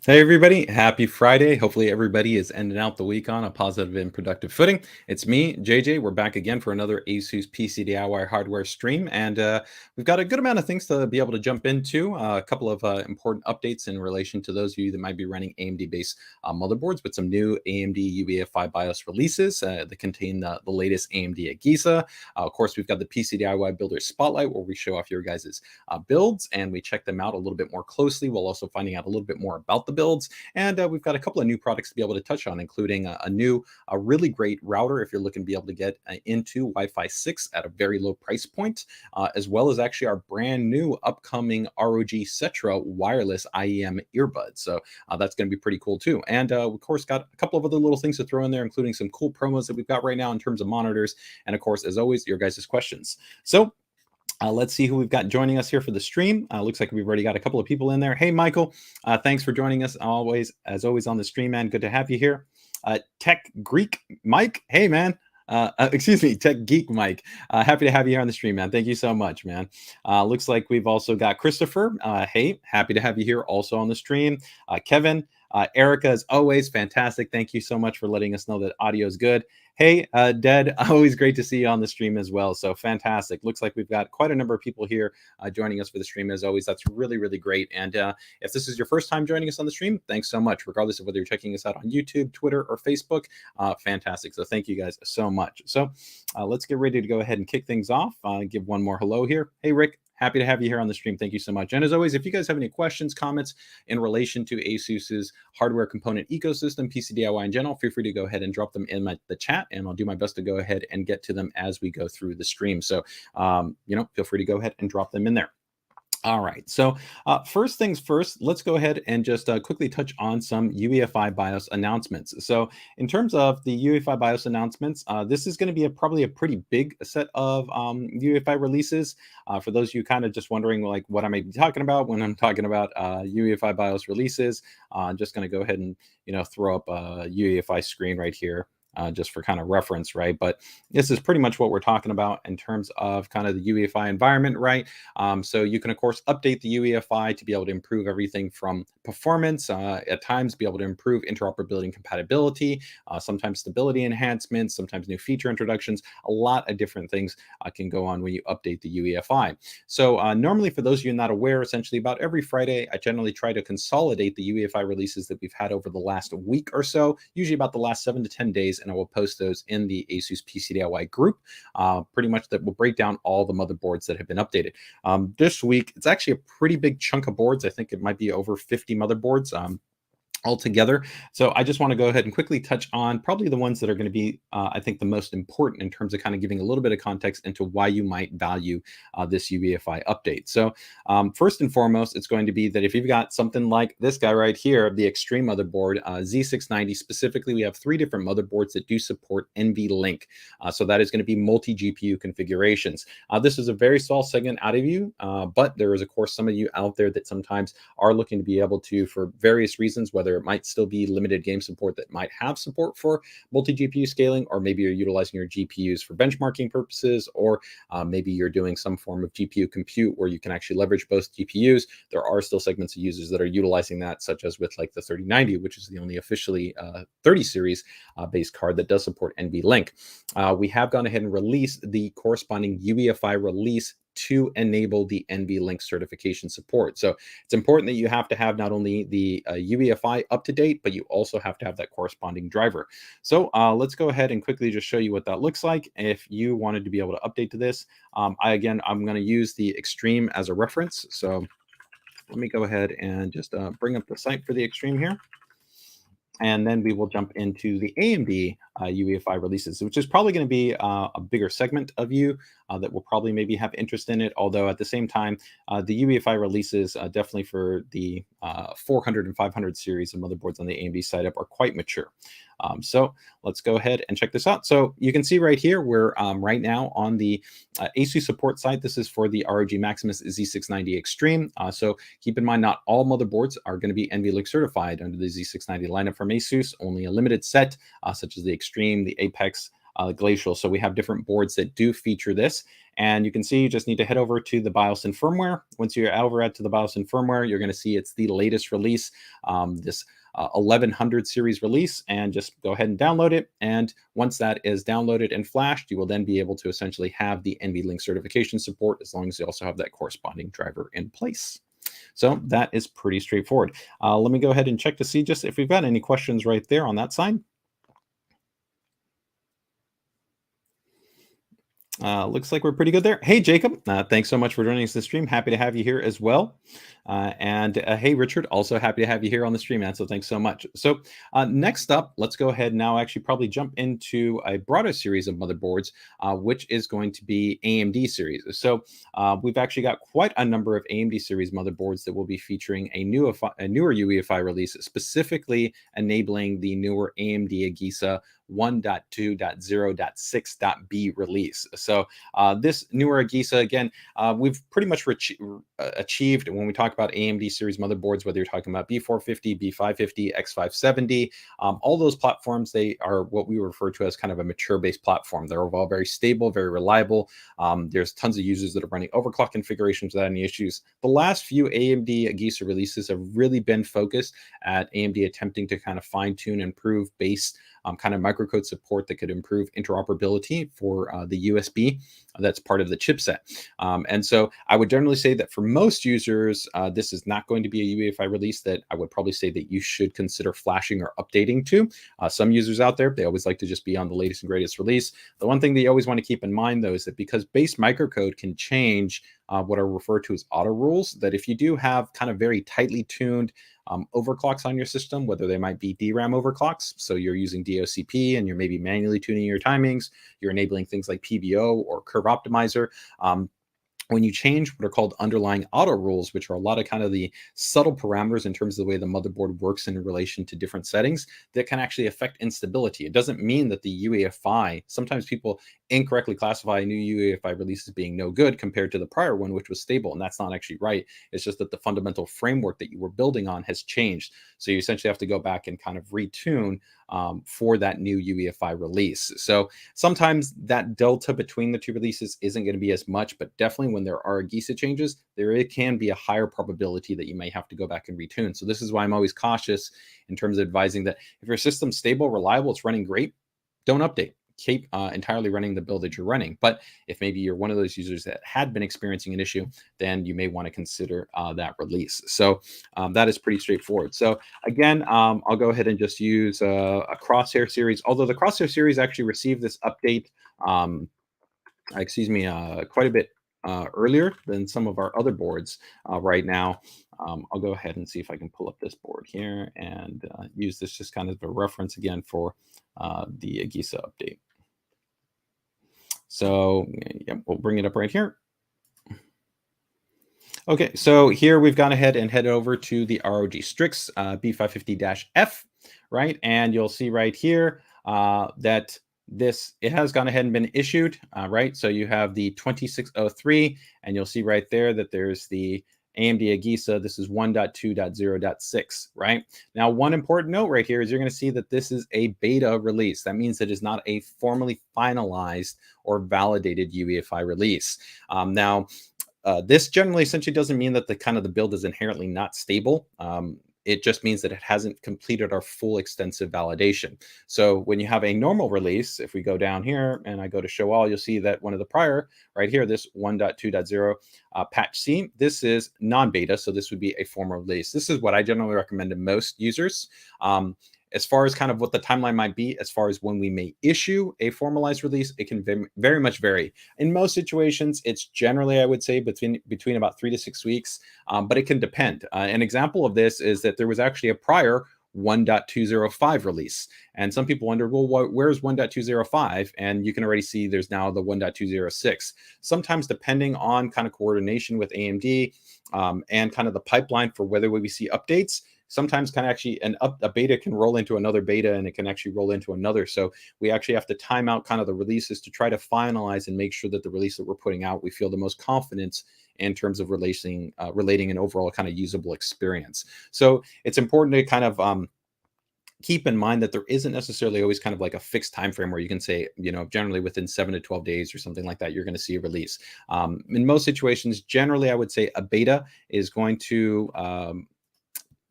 Hey everybody, happy Friday. Hopefully everybody is ending out the week on a positive and productive footing. It's me, JJ. We're back again for another ASUS PCDIY hardware stream, and we've got a good amount of things to be able to jump into. A couple of important updates in relation to those of you that might be running AMD-based motherboards with some new AMD UEFI BIOS releases that contain the latest AMD AGESA. Of course, we've got the PCDIY Builder Spotlight where we show off your guys' builds and we check them out a little bit more closely while also finding out a little bit more about the builds. And we've got a couple of new products to be able to touch on, including a really great router if you're looking to be able to get into Wi-Fi 6 at a very low price point, as well as actually our brand new upcoming ROG Cetra Wireless IEM earbuds. So that's going to be pretty cool too. And of course, got a couple of other little things to throw in there, including some cool promos that we've got right now in terms of monitors. And of course, as always, your guys' questions. So let's see who we've got joining us here for the stream. Looks like we've already got a couple of people in there. Hey, Michael, thanks for joining us as always on the stream, man. Good to have you here. Tech Greek Mike, hey, man. Excuse me, Tech Geek Mike. Happy to have you here on the stream, man. Thank you so much, man. Looks like we've also got Christopher. Hey, happy to have you here also on the stream. Kevin, Erica, as always, fantastic. Thank you so much for letting us know that audio is good. Hey, Dead, always great to see you on the stream as well. So fantastic. Looks like we've got quite a number of people here joining us for the stream as always. That's really, really great. And if this is your first time joining us on the stream, thanks so much, regardless of whether you're checking us out on YouTube, Twitter, or Facebook. Fantastic. So thank you guys so much. So let's get ready to go ahead and kick things off. Give one more hello here. Hey, Rick. Happy to have you here on the stream. Thank you so much. And as always, if you guys have any questions, comments in relation to ASUS's hardware component ecosystem, PCDIY in general, feel free to go ahead and drop them in the chat, and I'll do my best to go ahead and get to them as we go through the stream. So, feel free to go ahead and drop them in there. All right, so first things first, let's go ahead and just quickly touch on some UEFI BIOS announcements. So in terms of the UEFI BIOS announcements, this is going to be probably a pretty big set of UEFI releases. For those of you kind of just wondering, like, what I may be talking about when I'm talking about UEFI BIOS releases, I'm just going to go ahead and throw up a UEFI screen right here. Just for kind of reference, right? But this is pretty much what we're talking about in terms of kind of the UEFI environment, right? So you can, of course, update the UEFI to be able to improve everything from performance, at times be able to improve interoperability and compatibility, sometimes stability enhancements, sometimes new feature introductions. A lot of different things can go on when you update the UEFI. So normally, for those of you not aware, essentially about every Friday, I generally try to consolidate the UEFI releases that we've had over the last week or so, usually about the last 7 to 10 days, and I will post those in the ASUS PCDIY group. Pretty much that will break down all the motherboards that have been updated. This week, it's actually a pretty big chunk of boards. I think it might be over 50 motherboards. Altogether. So I just want to go ahead and quickly touch on probably the ones that are going to be, I think, the most important in terms of kind of giving a little bit of context into why you might value this UEFI update. So first and foremost, it's going to be that if you've got something like this guy right here, the Extreme motherboard, Z690 specifically, we have 3 different motherboards that do support NVLink. So that is going to be multi-GPU configurations. This is a very small segment out of you, but there is, of course, some of you out there that sometimes are looking to be able to, for various reasons, whether it might still be limited game support that might have support for multi-GPU scaling, or maybe you're utilizing your GPUs for benchmarking purposes, or maybe you're doing some form of GPU compute where you can actually leverage both GPUs. There are still segments of users that are utilizing that, such as with like the 3090, which is the only officially 30 series based card that does support NVLink. We have gone ahead and released the corresponding UEFI release to enable the NVLink certification support. So it's important that you have to have not only the UEFI up to date, but you also have to have that corresponding driver. So let's go ahead and quickly just show you what that looks like if you wanted to be able to update to this. I'm going to use the Extreme as a reference. So let me go ahead and just bring up the site for the Extreme here. And then we will jump into the AMD UEFI releases, which is probably going to be a bigger segment of you that will probably maybe have interest in it. Although at the same time, the UEFI releases definitely for the 400 and 500 series of motherboards on the AMD side up are quite mature. So let's go ahead and check this out. So you can see right here, we're right now on the ASUS support site. This is for the ROG Maximus Z690 Extreme. So keep in mind, not all motherboards are going to be NVLink certified under the Z690 lineup from ASUS. Only a limited set, such as the Extreme, the Apex, Glacial. So we have different boards that do feature this. And you can see you just need to head over to the BIOS and firmware. Once you're over to the BIOS and firmware, you're going to see it's the latest release, this 1100 series release, and just go ahead and download it. And once that is downloaded and flashed, you will then be able to essentially have the NVLink certification support, as long as you also have that corresponding driver in place. So that is pretty straightforward. Let me go ahead and check to see just if we've got any questions right there on that side. Looks like we're pretty good there. Hey, Jacob, thanks so much for joining us this stream. Happy to have you here as well. And hey, Richard, also happy to have you here on the stream, man. So thanks so much. So next up, let's go ahead now actually probably jump into a broader series of motherboards, which is going to be AMD series. So we've actually got quite a number of AMD series motherboards that will be featuring a newer UEFI release, specifically enabling the newer AMD AGESA 1.2.0.6.b release. So this newer AGESA, again, we've pretty much achieved when we talk about AMD series motherboards, whether you're talking about B450, B550, X570, all those platforms, they are what we refer to as kind of a mature-based platform. They're all very stable, very reliable. There's tons of users that are running overclock configurations without any issues. The last few AMD AGESA releases have really been focused at AMD attempting to kind of fine-tune and improve base kind of microcode support that could improve interoperability for the USB that's part of the chipset. And so I would generally say that for most users, this is not going to be a UEFI release that I would probably say that you should consider flashing or updating to. Some users out there, they always like to just be on the latest and greatest release. The one thing that you always want to keep in mind, though, is that because base microcode can change what are referred to as auto rules, that if you do have kind of very tightly tuned overclocks on your system, whether they might be DRAM overclocks, so you're using DOCP and you're maybe manually tuning your timings, you're enabling things like PBO or curve optimizer. When you change what are called underlying auto rules, which are a lot of kind of the subtle parameters in terms of the way the motherboard works in relation to different settings, that can actually affect instability. It doesn't mean that the UEFI, sometimes people incorrectly classify a new UEFI release as being no good compared to the prior one, which was stable, and that's not actually right. It's just that the fundamental framework that you were building on has changed. So you essentially have to go back and kind of retune for that new UEFI release. So sometimes that delta between the two releases isn't going to be as much, but definitely when there are AGESA changes, there can be a higher probability that you may have to go back and retune. So this is why I'm always cautious in terms of advising that if your system's stable, reliable, it's running great, don't update. Keep entirely running the build that you're running. But if maybe you're one of those users that had been experiencing an issue, then you may want to consider that release. So that is pretty straightforward. So again, I'll go ahead and just use a Crosshair series, although the Crosshair series actually received this update, quite a bit earlier than some of our other boards right now. I'll go ahead and see if I can pull up this board here and use this just kind of a reference again for the AGESA update. So yeah, we'll bring it up right here. Okay, so here we've gone ahead and headed over to the ROG Strix B550-F, right? And you'll see right here that it has gone ahead and been issued, right? So you have the 2603, and you'll see right there that there's the AMD AGESA. This is 1.2.0.6, right? Now, one important note right here is you're going to see that this is a beta release. That means it is not a formally finalized or validated UEFI release. This generally essentially doesn't mean that the build is inherently not stable. It just means that it hasn't completed our full extensive validation. So when you have a normal release, if we go down here and I go to show all, you'll see that one of the prior right here, this 1.2.0 patch C, this is non-beta. So this would be a formal release. This is what I generally recommend to most users. As far as kind of what the timeline might be, as far as when we may issue a formalized release, it can very much vary. In most situations, it's generally, I would say, between about 3 to 6 weeks, but it can depend. An example of this is that there was actually a prior 1.205 release. And some people wonder, well, where's 1.205? And you can already see there's now the 1.206. Sometimes depending on kind of coordination with AMD and kind of the pipeline for whether we see updates, sometimes kind of actually a beta can roll into another beta and it can actually roll into another. So we actually have to time out kind of the releases to try to finalize and make sure that the release that we're putting out, we feel the most confidence in terms of relating an overall kind of usable experience. So it's important to kind of keep in mind that there isn't necessarily always kind of like a fixed time frame where you can say, generally within 7 to 12 days or something like that, you're going to see a release. In most situations, generally, I would say a beta is going to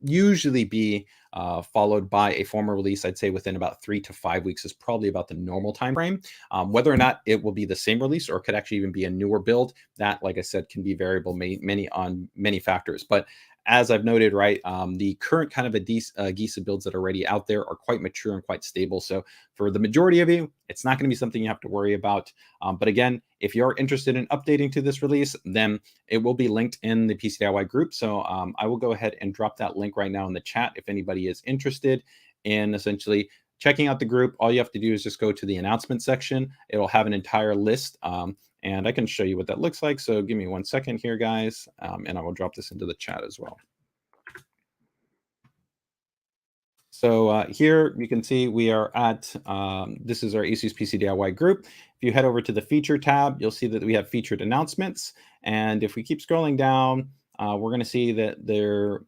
usually be followed by a formal release. I'd say within about 3 to 5 weeks is probably about the normal time frame. Whether or not it will be the same release or could actually even be a newer build, that, like I said, can be variable many factors. But as I've noted, right, the current kind of AGESA builds that are already out there are quite mature and quite stable. So for the majority of you, it's not going to be something you have to worry about. But again, if you're interested in updating to this release, then it will be linked in the PCDIY group. So I will go ahead and drop that link right now in the chat if anybody is interested in essentially checking out the group. All you have to do is just go to the announcement section. It'll have an entire list. And I can show you what that looks like. So give me 1 second here, guys. And I will drop this into the chat as well. So here you can see we are at, this is our ASUS PCDIY group. If you head over to the feature tab, you'll see that we have featured announcements. And if we keep scrolling down, we're going to see that there,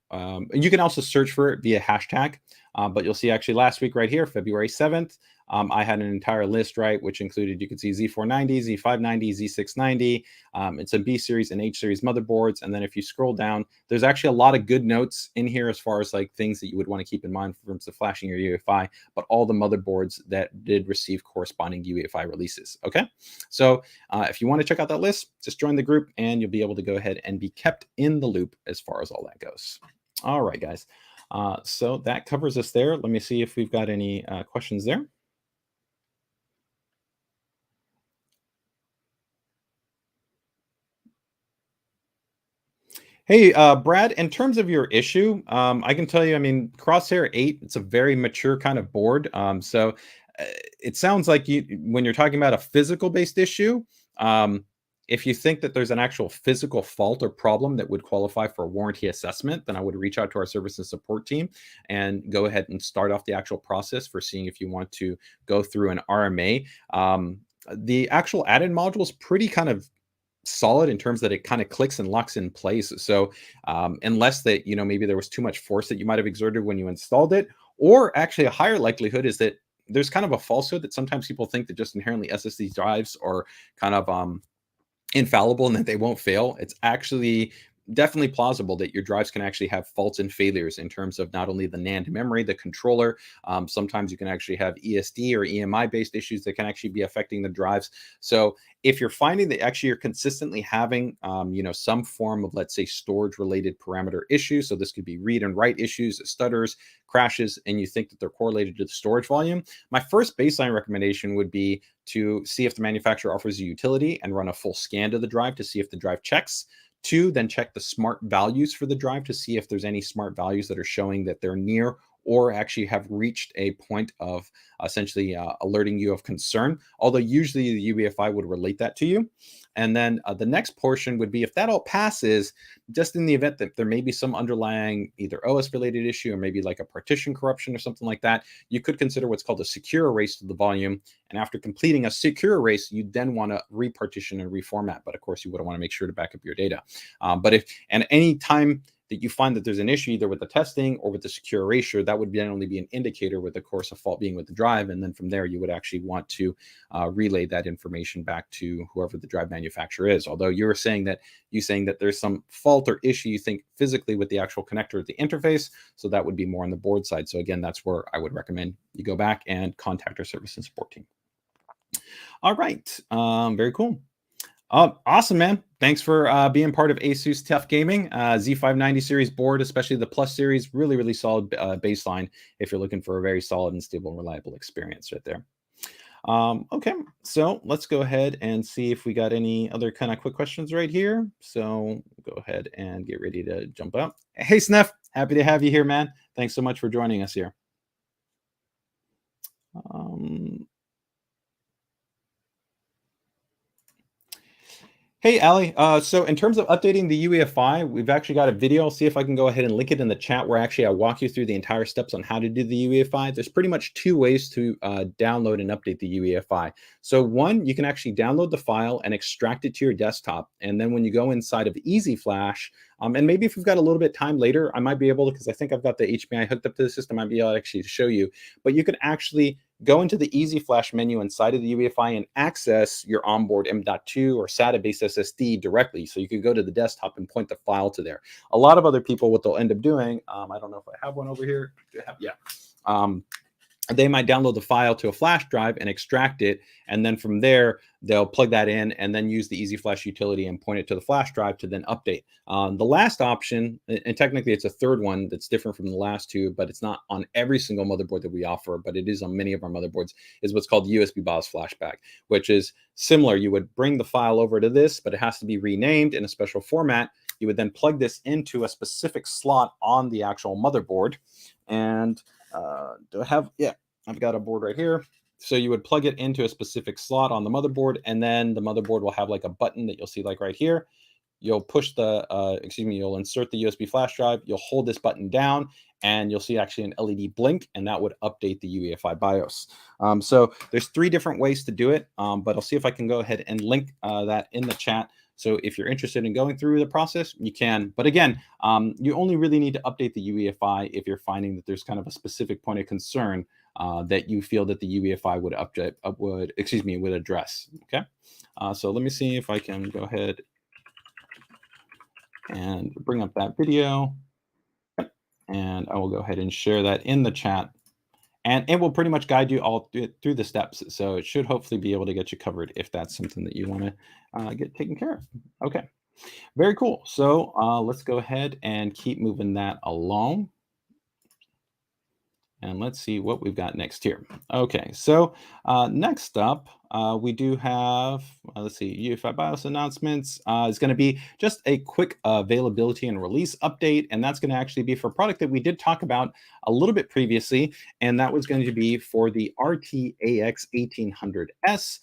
you can also search for it via hashtag, but you'll see actually last week right here, February 7th, I had an entire list, right, which included, you could see Z490, Z590, Z690, it's a B series and H series motherboards. And then if you scroll down, there's actually a lot of good notes in here as far as like things that you would want to keep in mind in terms of flashing your UEFI, but all the motherboards that did receive corresponding UEFI releases. Okay. So if you want to check out that list, just join the group and you'll be able to go ahead and be kept in the loop as far as all that goes. All right, guys. So that covers us there. Let me see if we've got any questions there. Hey, Brad, in terms of your issue, I can tell you, I mean, Crosshair 8, it's a very mature kind of board. So it sounds like when you're talking about a physical based issue, if you think that there's an actual physical fault or problem that would qualify for a warranty assessment, then I would reach out to our service and support team and go ahead and start off the actual process for seeing if you want to go through an RMA. The actual add-in module is pretty kind of solid in terms that it kind of clicks and locks in place. So unless that, maybe there was too much force that you might have exerted when you installed it, or actually a higher likelihood is that there's kind of a falsehood that sometimes people think that just inherently SSD drives are kind of infallible and that they won't fail. It's actually definitely plausible that your drives can actually have faults and failures in terms of not only the NAND memory, the controller. Sometimes you can actually have ESD or EMI based issues that can actually be affecting the drives. So if you're finding that actually you're consistently having, some form of, let's say, storage related parameter issues, so this could be read and write issues, stutters, crashes, and you think that they're correlated to the storage volume, my first baseline recommendation would be to see if the manufacturer offers a utility and run a full scan to the drive to see if the drive checks. 2, then check the smart values for the drive to see if there's any smart values that are showing that they're near or actually have reached a point of essentially alerting you of concern, although usually the UEFI would relate that to you. And then the next portion would be if that all passes, just in the event that there may be some underlying either OS related issue or maybe like a partition corruption or something like that, you could consider what's called a secure erase to the volume. And after completing a secure erase, you then want to repartition and reformat. But of course, you would want to make sure to back up your data. But if, and any time that you find that there's an issue either with the testing or with the secure erasure, that would then only be an indicator with, of course, a fault being with the drive. And then from there, you would actually want to relay that information back to whoever the drive manufacturer is. Although you're saying that there's some fault or issue you think physically with the actual connector at the interface. So that would be more on the board side. So again, that's where I would recommend you go back and contact our service and support team. All right. Very cool. Awesome, man. Thanks for being part of ASUS Tough Gaming. Z590 series board, especially the Plus series, really, really solid baseline if you're looking for a very solid and stable and reliable experience right there. Okay, so let's go ahead and see if we got any other kind of quick questions right here. So go ahead and get ready to jump up. Hey, Sneff, happy to have you here, man. Thanks so much for joining us here. Hey, Ali. So in terms of updating the UEFI, we've actually got a video. I'll see if I can go ahead and link it in the chat where actually I walk you through the entire steps on how to do the UEFI. There's pretty much two ways to download and update the UEFI. So one, you can actually download the file and extract it to your desktop. And then when you go inside of Easy Flash, and maybe if we've got a little bit of time later, I might be able to, because I think I've got the HDMI hooked up to the system, I might be able to actually show you. But you can actually go into the Easy Flash menu inside of the UEFI and access your onboard M.2 or SATA-based SSD directly. So you can go to the desktop and point the file to there. A lot of other people, what they'll end up doing, I don't know if I have one over here. Yeah. They might download the file to a flash drive and extract it. And then from there, they'll plug that in and then use the Easy Flash utility and point it to the flash drive to then update. The last option, and technically it's a third one that's different from the last two, but it's not on every single motherboard that we offer, but it is on many of our motherboards, is what's called USB BIOS flashback, which is similar. You would bring the file over to this, but it has to be renamed in a special format. You would then plug this into a specific slot on the actual motherboard. And do I have, yeah, I've got a board right here. So you would plug it into a specific slot on the motherboard, and then the motherboard will have like a button that you'll see like right here. You'll push the, you'll insert the USB flash drive. You'll hold this button down and you'll see actually an LED blink, and that would update the UEFI BIOS. So there's three different ways to do it, but I'll see if I can go ahead and link that in the chat. So if you're interested in going through the process, you can. But again, you only really need to update the UEFI if you're finding that there's kind of a specific point of concern that you feel that the UEFI would address. Okay. So let me see if I can go ahead and bring up that video. And I will go ahead and share that in the chat. And it will pretty much guide you all through the steps. So it should hopefully be able to get you covered if that's something that you want to get taken care of. Okay, very cool. So let's go ahead and keep moving that along. And let's see what we've got next here. Okay, so next up, we do have, let's see, UEFI BIOS announcements. Is going to be just a quick availability and release update, and that's going to actually be for a product that we did talk about a little bit previously, and that was going to be for the RT-AX1800S.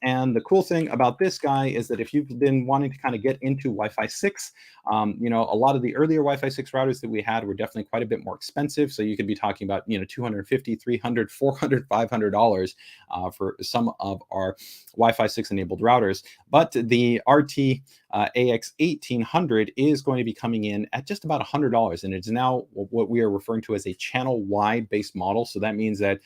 And the cool thing about this guy is that if you've been wanting to kind of get into Wi-Fi 6, a lot of the earlier Wi-Fi 6 routers that we had were definitely quite a bit more expensive. So you could be talking about, $250, $300, $400, $500 for some of our Wi-Fi 6 enabled routers. But the RT-AX1800 is going to be coming in at just about $100, and it's now what we are referring to as a channel-wide based model. So that means that,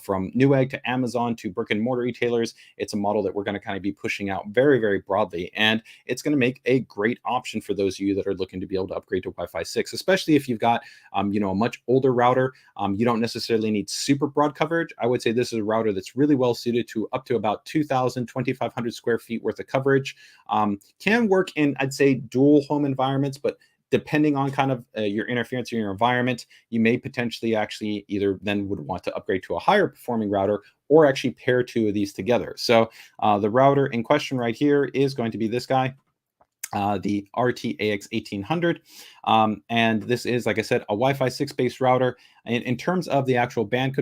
from Newegg to Amazon to brick and mortar retailers, it's a model that we're going to kind of be pushing out very, very broadly. And it's going to make a great option for those of you that are looking to be able to upgrade to Wi-Fi 6, especially if you've got, a much older router. You don't necessarily need super broad coverage. I would say this is a router that's really well suited to up to about 2,000, 2,500 square feet worth of coverage. Can work in, I'd say, dual home environments, but depending on kind of your interference in your environment, you may potentially actually either then would want to upgrade to a higher performing router or actually pair two of these together. So the router in question right here is going to be this guy, the RT-AX1800. And this is, like I said, a Wi-Fi 6 based router. And in terms of the actual band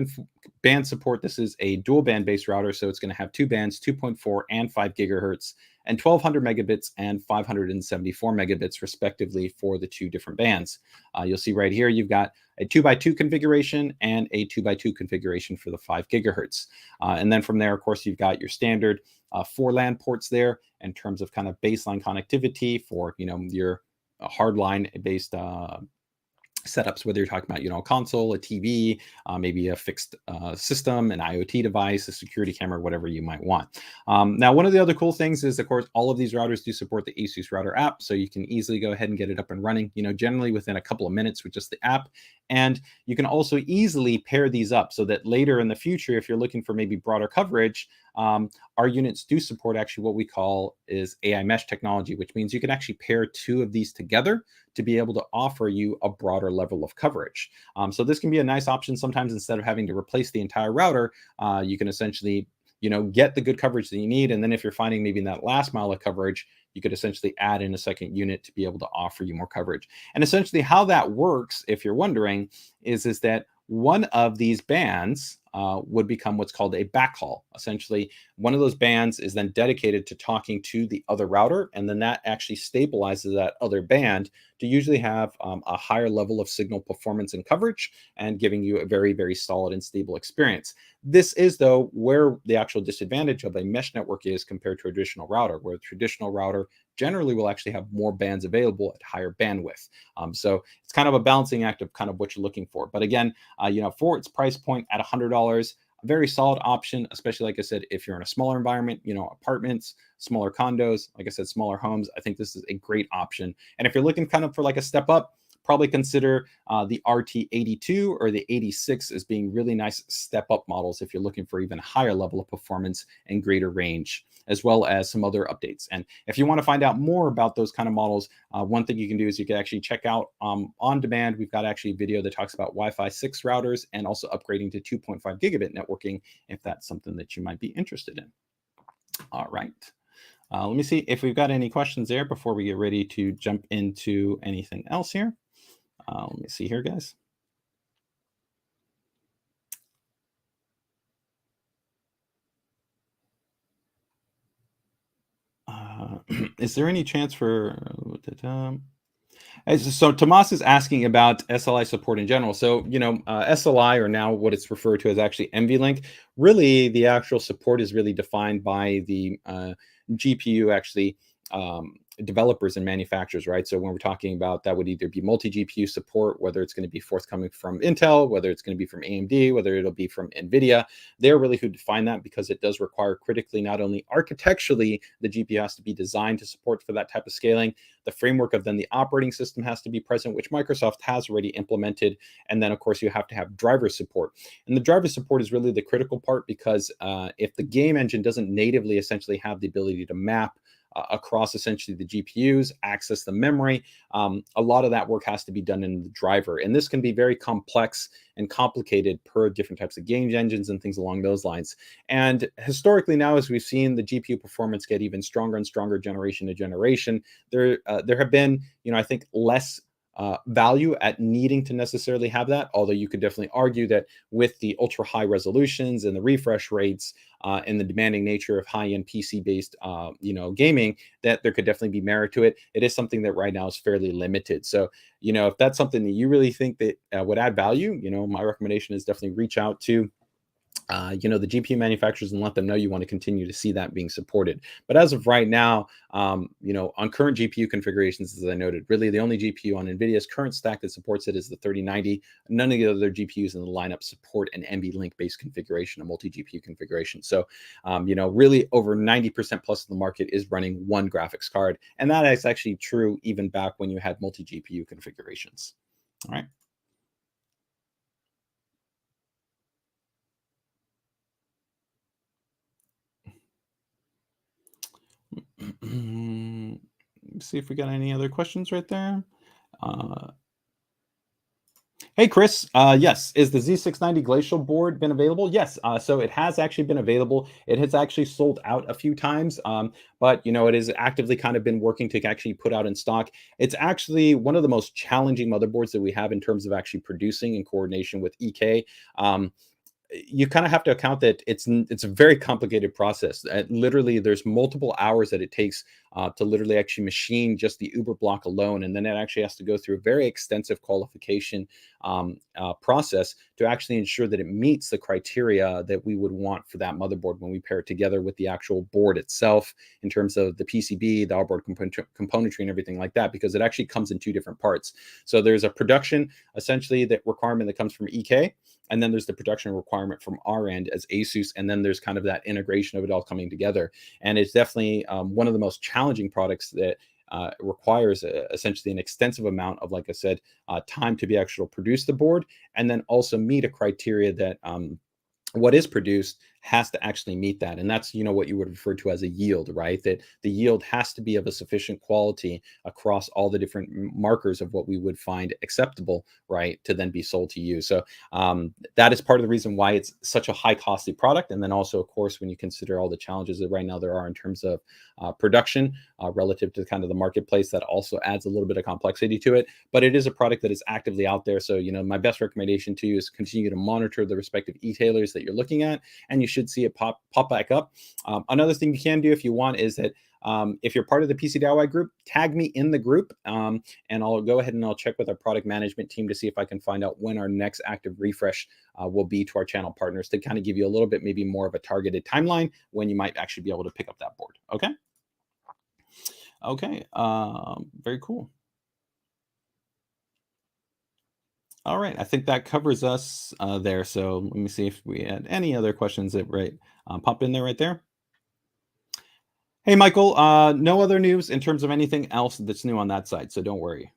support, this is a dual band based router. So it's going to have two bands, 2.4 and 5 gigahertz, and 1200 megabits and 574 megabits respectively for the two different bands. You'll see right here, you've got a 2x2 configuration and a 2x2 configuration for the 5 gigahertz. And then from there, of course, you've got your standard 4 LAN ports there in terms of kind of baseline connectivity for, your hardline based setups, whether you're talking about, a console, a TV, maybe a fixed system, an IoT device, a security camera, whatever you might want. Now, one of the other cool things is, of course, all of these routers do support the ASUS Router App, so you can easily go ahead and get it up and running, generally within a couple of minutes with just the app. And you can also easily pair these up so that later in the future, if you're looking for maybe broader coverage, our units do support actually what we call is AI mesh technology, which means you can actually pair two of these together to be able to offer you a broader level of coverage. So this can be a nice option. Sometimes instead of having to replace the entire router, you can essentially get the good coverage that you need. And then if you're finding maybe in that last mile of coverage, you could essentially add in a second unit to be able to offer you more coverage. And essentially how that works, if you're wondering, is that one of these bands would become what's called a backhaul. Essentially, one of those bands is then dedicated to talking to the other router, and then that actually stabilizes that other band to usually have a higher level of signal performance and coverage, and giving you a very, very solid and stable experience. This is, though, where the actual disadvantage of a mesh network is compared to a traditional router, where a traditional router generally will actually have more bands available at higher bandwidth. So it's kind of a balancing act of kind of what you're looking for. But again, for its price point at $100, a very solid option, especially like I said, if you're in a smaller environment, apartments, smaller condos, like I said, smaller homes. I think this is a great option. And if you're looking kind of for like a step up, probably consider the RT-82 or the 86 as being really nice step up models if you're looking for even higher level of performance and greater range, as well as some other updates. And if you want to find out more about those kind of models, one thing you can do is you can actually check out on demand. We've got actually a video that talks about Wi-Fi 6 routers and also upgrading to 2.5 gigabit networking, if that's something that you might be interested in. All right. Let me see if we've got any questions there before we get ready to jump into anything else here. Let me see here, guys. Is there any chance for... So Tomas is asking about SLI support in general. So, SLI, or now what it's referred to as actually NVLink, really the actual support is really defined by the GPU actually developers and manufacturers, right? So when we're talking about that, would either be multi-GPU support, whether it's going to be forthcoming from Intel, whether it's going to be from AMD, whether it'll be from NVIDIA. They're really who define that, because it does require critically, not only architecturally, the GPU has to be designed to support for that type of scaling, the framework of then the operating system has to be present, which Microsoft has already implemented. And then, of course, you have to have driver support. And the driver support is really the critical part, because if the game engine doesn't natively essentially have the ability to map across essentially the GPUs, access the memory, a lot of that work has to be done in the driver. And this can be very complex and complicated per different types of game engines and things along those lines. And historically now, as we've seen the GPU performance get even stronger and stronger generation to generation, there have been, I think, less value at needing to necessarily have that. Although you could definitely argue that with the ultra high resolutions and the refresh rates and the demanding nature of high-end PC-based, gaming, that there could definitely be merit to it. It is something that right now is fairly limited. So, if that's something that you really think that would add value, my recommendation is definitely reach out to the GPU manufacturers and let them know you want to continue to see that being supported. But as of right now, on current GPU configurations, as I noted, really the only GPU on NVIDIA's current stack that supports it is the 3090. None of the other GPUs in the lineup support an NVLink based configuration, a multi-GPU configuration. So, really over 90% plus of the market is running one graphics card. And that is actually true even back when you had multi-GPU configurations. All right. See if we got any other questions right there. Hey, Chris. Yes, is the Z690 Glacial board been available? Yes. So it has actually been available. It has actually sold out a few times, but it is actively kind of been working to actually put out in stock. It's actually one of the most challenging motherboards that we have in terms of actually producing in coordination with EK. You kind of have to account that it's a very complicated process. Literally, there's multiple hours that it takes to literally actually machine just the Uber block alone, and then it actually has to go through a very extensive qualification process to actually ensure that it meets the criteria that we would want for that motherboard when we pair it together with the actual board itself, in terms of the PCB, the onboard componentry, and everything like that, because it actually comes in two different parts. So there's a production, essentially, that requirement that comes from EK. And then there's the production requirement from our end as ASUS. And then there's kind of that integration of it all coming together. And it's definitely one of the most challenging products that requires essentially an extensive amount of, like I said, time to be actually produce the board, and then also meet a criteria that what is produced has to actually meet that. And that's, what you would refer to as a yield, right? That the yield has to be of a sufficient quality across all the different markers of what we would find acceptable, right, to then be sold to you. So that is part of the reason why it's such a high costly product. And then also, of course, when you consider all the challenges that right now there are in terms of production relative to kind of the marketplace, that also adds a little bit of complexity to it. But it is a product that is actively out there. So, my best recommendation to you is continue to monitor the respective e-tailers that you're looking at, and you should see it pop back up. Another thing you can do if you want is that if you're part of the PCDIY group, tag me in the group, and I'll go ahead and I'll check with our product management team to see if I can find out when our next active refresh will be to our channel partners, to kind of give you a little bit maybe more of a targeted timeline when you might actually be able to pick up that board. Okay. Okay. Very cool. All right. I think that covers us there. So let me see if we had any other questions that pop in there right there. Hey, Michael, no other news in terms of anything else that's new on that side, so don't worry.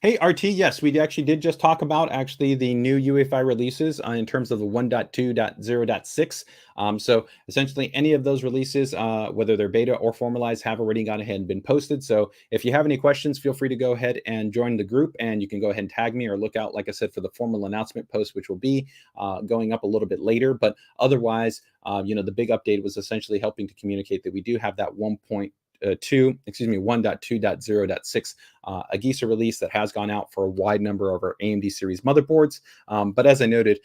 Hey, RT, yes, we actually did just talk about the new UEFI releases in terms of the 1.2.0.6. So essentially any of those releases, whether they're beta or formalized, have already gone ahead and been posted. So if you have any questions, feel free to go ahead and join the group, and you can go ahead and tag me or look out, like I said, for the formal announcement post, which will be going up a little bit later. But otherwise, the big update was essentially helping to communicate that we do have that 1.2.0.6 AGESA release that has gone out for a wide number of our AMD series motherboards. But as I noted,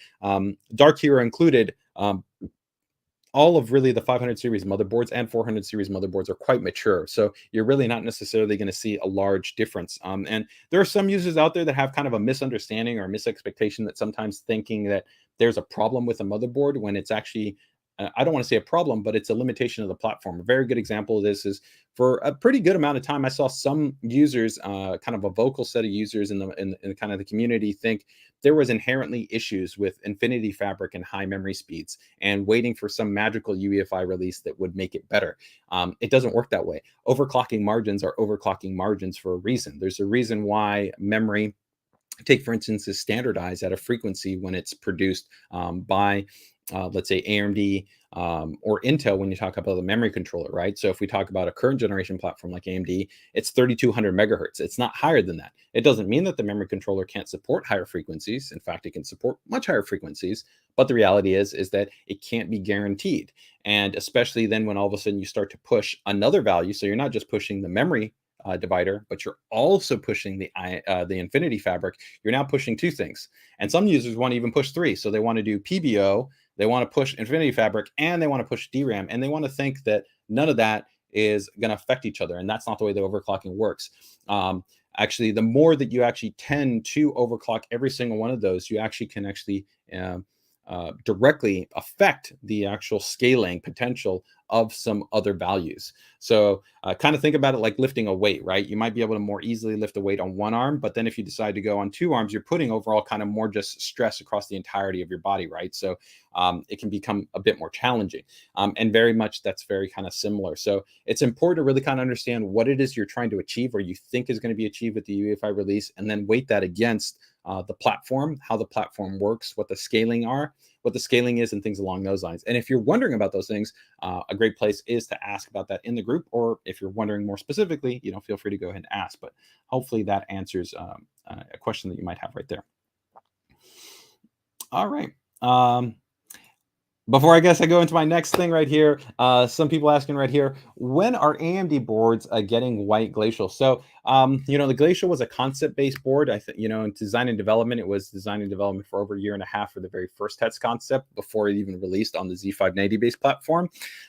Dark Hero included, all of really the 500 series motherboards and 400 series motherboards are quite mature. So you're really not necessarily going to see a large difference. And there are some users out there that have kind of a misunderstanding or misexpectation, that sometimes thinking that there's a problem with a motherboard when it's actually, I don't want to say a problem, but it's a limitation of the platform. A very good example of this is, for a pretty good amount of time, I saw some users, kind of a vocal set of users in kind of the community, think there was inherently issues with Infinity Fabric and high memory speeds, and waiting for some magical UEFI release that would make it better. It doesn't work that way. Overclocking margins are overclocking margins for a reason. There's a reason why memory, take for instance, is standardized at a frequency when it's produced by let's say AMD or Intel, when you talk about the memory controller, right? So if we talk about a current generation platform like AMD, it's 3200 megahertz. It's not higher than that. It doesn't mean that the memory controller can't support higher frequencies. In fact, it can support much higher frequencies. But the reality is that it can't be guaranteed. And especially then when all of a sudden you start to push another value. So you're not just pushing the memory divider, but you're also pushing the Infinity Fabric. You're now pushing two things. And some users want to even push three. So they want to do PBO, they want to push Infinity Fabric, and they want to push DRAM. And they want to think that none of that is going to affect each other. And that's not the way the overclocking works. Actually, the more that you actually tend to overclock every single one of those, you actually can actually directly affect the actual scaling potential of some other values. So kind of think about it like lifting a weight, right? You might be able to more easily lift a weight on one arm, but then if you decide to go on two arms, you're putting overall kind of more just stress across the entirety of your body, right? So it can become a bit more challenging. And very much that's very kind of similar. So it's important to really kind of understand what it is you're trying to achieve, or you think is going to be achieved with the UEFI release, and then weight that against the platform, how the platform works, what the scaling is, and things along those lines. And if you're wondering about those things, a great place is to ask about that in the group, or if you're wondering more specifically, feel free to go ahead and ask. But hopefully that answers a question that you might have right there. All right. Before I go into my next thing right here, some people asking right here, when are AMD boards getting white Glacial? So, the Glacial was a concept-based board. I think, in design and development, it was design and development for over a year and a half for the very first test concept before it even released on the Z590-based platform.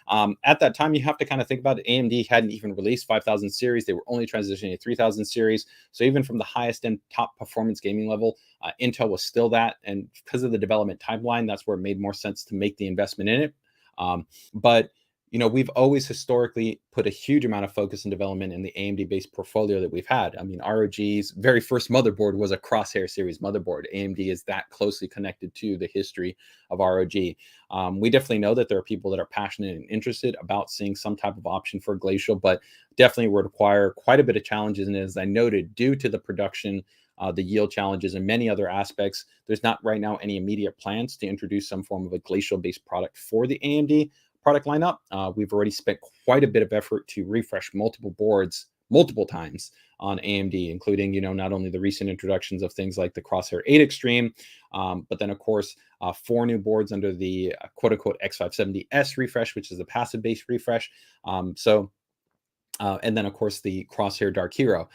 At that time, you have to kind of think about it. AMD hadn't even released 5000 series. They were only transitioning to 3000 series. So even from the highest end top performance gaming level, Intel was still that. And because of the development timeline, that's where it made more sense to make the investment in it. But we've always historically put a huge amount of focus and development in the AMD-based portfolio that we've had. I mean, ROG's very first motherboard was a Crosshair series motherboard. AMD is that closely connected to the history of ROG. We definitely know that there are people that are passionate and interested about seeing some type of option for Glacial, but definitely would require quite a bit of challenges. And as I noted, due to the production the yield challenges, and many other aspects, there's not right now any immediate plans to introduce some form of a Glacial-based product for the AMD product lineup. We've already spent quite a bit of effort to refresh multiple boards multiple times on AMD, including, not only the recent introductions of things like the Crosshair 8 Extreme, but then, of course, 4 new boards under the quote-unquote X570S refresh, which is a passive-based refresh. And then, of course, the Crosshair Dark Hero.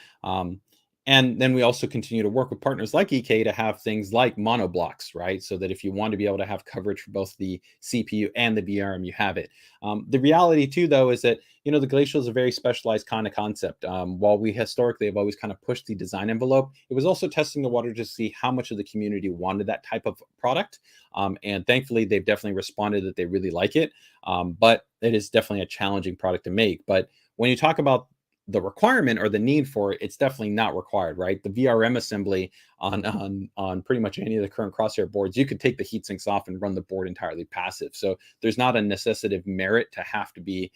And then we also continue to work with partners like EK to have things like monoblocks, right? So that if you want to be able to have coverage for both the CPU and the VRM, you have it. The reality too, though, is that, the Glacial is a very specialized kind of concept. While we historically have always kind of pushed the design envelope, it was also testing the water to see how much of the community wanted that type of product. And thankfully, they've definitely responded that they really like it. But it is definitely a challenging product to make. But when you talk about the requirement or the need for it, it's definitely not required, right? The VRM assembly on pretty much any of the current Crosshair boards, you could take the heat sinks off and run the board entirely passive. So there's not a necessitative merit to have to be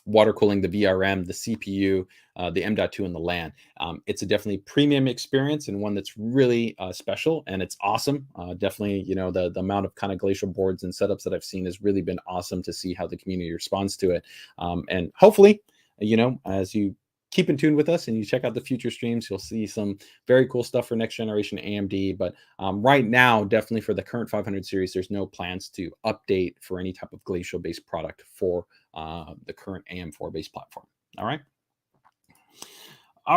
water cooling the VRM, the CPU, the M.2, and the LAN. It's a definitely premium experience and one that's really special, and it's awesome. Definitely, the amount of kind of Glacial boards and setups that I've seen has really been awesome to see how the community responds to it. And hopefully, as you keep in tune with us and you check out the future streams, you'll see some very cool stuff for next generation AMD. But right now, definitely for the current 500 series, there's no plans to update for any type of Glacial based product for the current AM4 based platform. All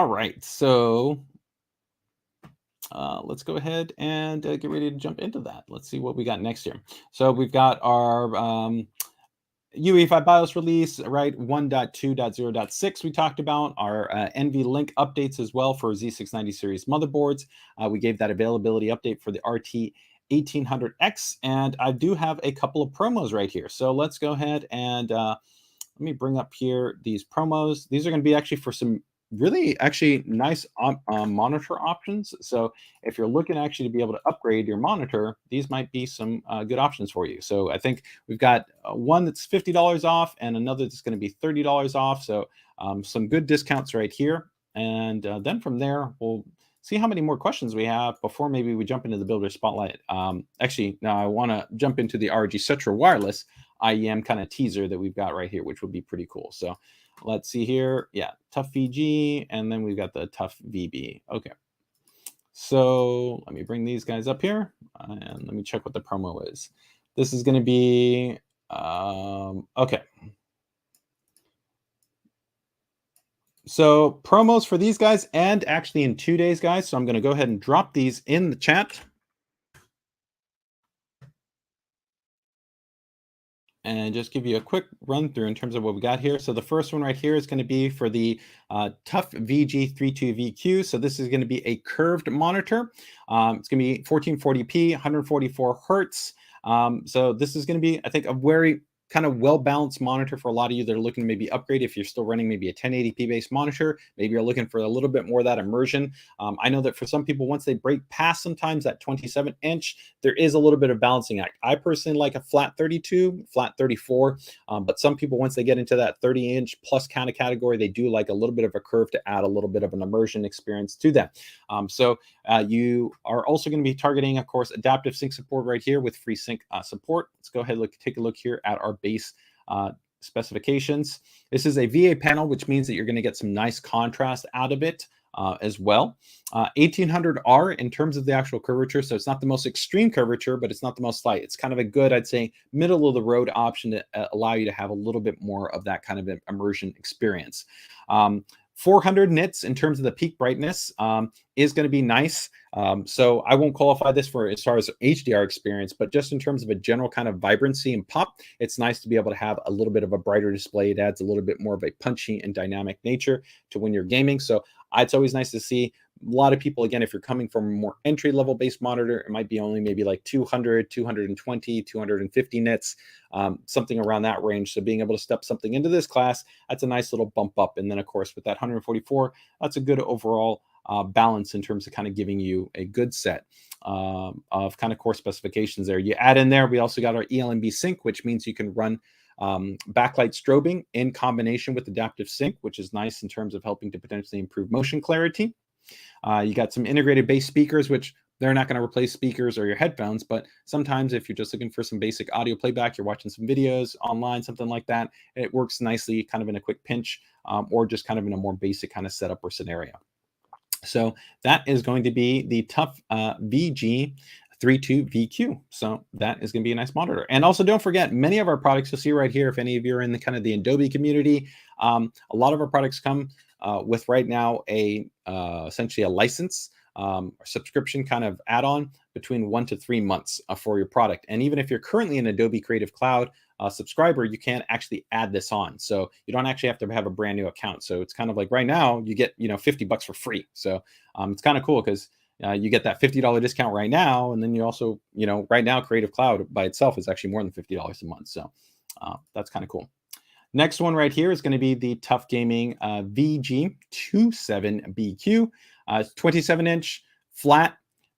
right. So let's go ahead and get ready to jump into that. Let's see what we got next here. So we've got our UEFI BIOS release, right? 1.2.0.6 we talked about. Our NVLink updates as well for Z690 series motherboards. We gave that availability update for the RT-AX1800S, and I do have a couple of promos right here. So let's go ahead and let me bring up here these promos. These are going to be actually for some really actually nice monitor options. So if you're looking actually to be able to upgrade your monitor, these might be some good options for you. So I think we've got one that's $50 off and another that's going to be $30 off. So some good discounts right here. And then from there, we'll see how many more questions we have before maybe we jump into the builder spotlight. Actually, now I want to jump into the ROG Cetra Wireless IEM kind of teaser that we've got right here, which would be pretty cool. So let's see here. Yeah, Tough VG, and then we've got the Tough VB. Okay. So let me bring these guys up here, and let me check what the promo is. This is going to be, okay. So promos for these guys and actually in 2 days, guys. So I'm going to go ahead and drop these in the chat. And just give you a quick run through in terms of what we got here. So the first one right here is going to be for the Tough VG32VQ. So this is going to be a curved monitor. It's going to be 1440p, 144 hertz. So this is going to be, I think, a very kind of well-balanced monitor for a lot of you that are looking to maybe upgrade if you're still running maybe a 1080p based monitor. Maybe you're looking for a little bit more of that immersion. I know that for some people, once they break past sometimes that 27-inch, there is a little bit of balancing act. I personally like a flat 32, flat 34, but some people, once they get into that 30-inch plus kind of category, they do like a little bit of a curve to add a little bit of an immersion experience to that. So you are also going to be targeting, of course, adaptive sync support right here with FreeSync support. Let's go ahead and take a look here at our base specifications. This is a VA panel, which means that you're going to get some nice contrast out of it as well. 1800R in terms of the actual curvature. So it's not the most extreme curvature, but it's not the most slight. It's kind of a good, I'd say, middle of the road option to allow you to have a little bit more of that kind of immersion experience. 400 nits in terms of the peak brightness is going to be nice. So I won't qualify this for as far as HDR experience, but just in terms of a general kind of vibrancy and pop, it's nice to be able to have a little bit of a brighter display. It adds a little bit more of a punchy and dynamic nature to when you're gaming. So it's always nice to see. A lot of people, again, if you're coming from a more entry-level based monitor, it might be only maybe like 200, 220, 250 nits, something around that range. So being able to step something into this class, that's a nice little bump up. And then, of course, with that 144, that's a good overall balance in terms of kind of giving you a good set of kind of core specifications there. You add in there, we also got our ELMB sync, which means you can run backlight strobing in combination with adaptive sync, which is nice in terms of helping to potentially improve motion clarity. You got some integrated bass speakers, which they're not going to replace speakers or your headphones, but sometimes if you're just looking for some basic audio playback, you're watching some videos online, something like that, it works nicely kind of in a quick pinch, or just kind of in a more basic kind of setup or scenario. So that is going to be the TUF VG32VQ. So that is going to be a nice monitor. And also don't forget, many of our products you'll see right here, if any of you are in the kind of the Adobe community, a lot of our products come with right now a essentially a license or subscription kind of add-on between 1 to 3 months for your product. And even if you're currently an Adobe Creative Cloud subscriber, you can actually add this on. So you don't actually have to have a brand new account. So it's kind of like right now you get, $50 for free. So it's kind of cool because you get that $50 discount right now. And then you also, right now Creative Cloud by itself is actually more than $50 a month. So that's kind of cool. Next one right here is going to be the TUF Gaming VG27BQ. 27-inch flat,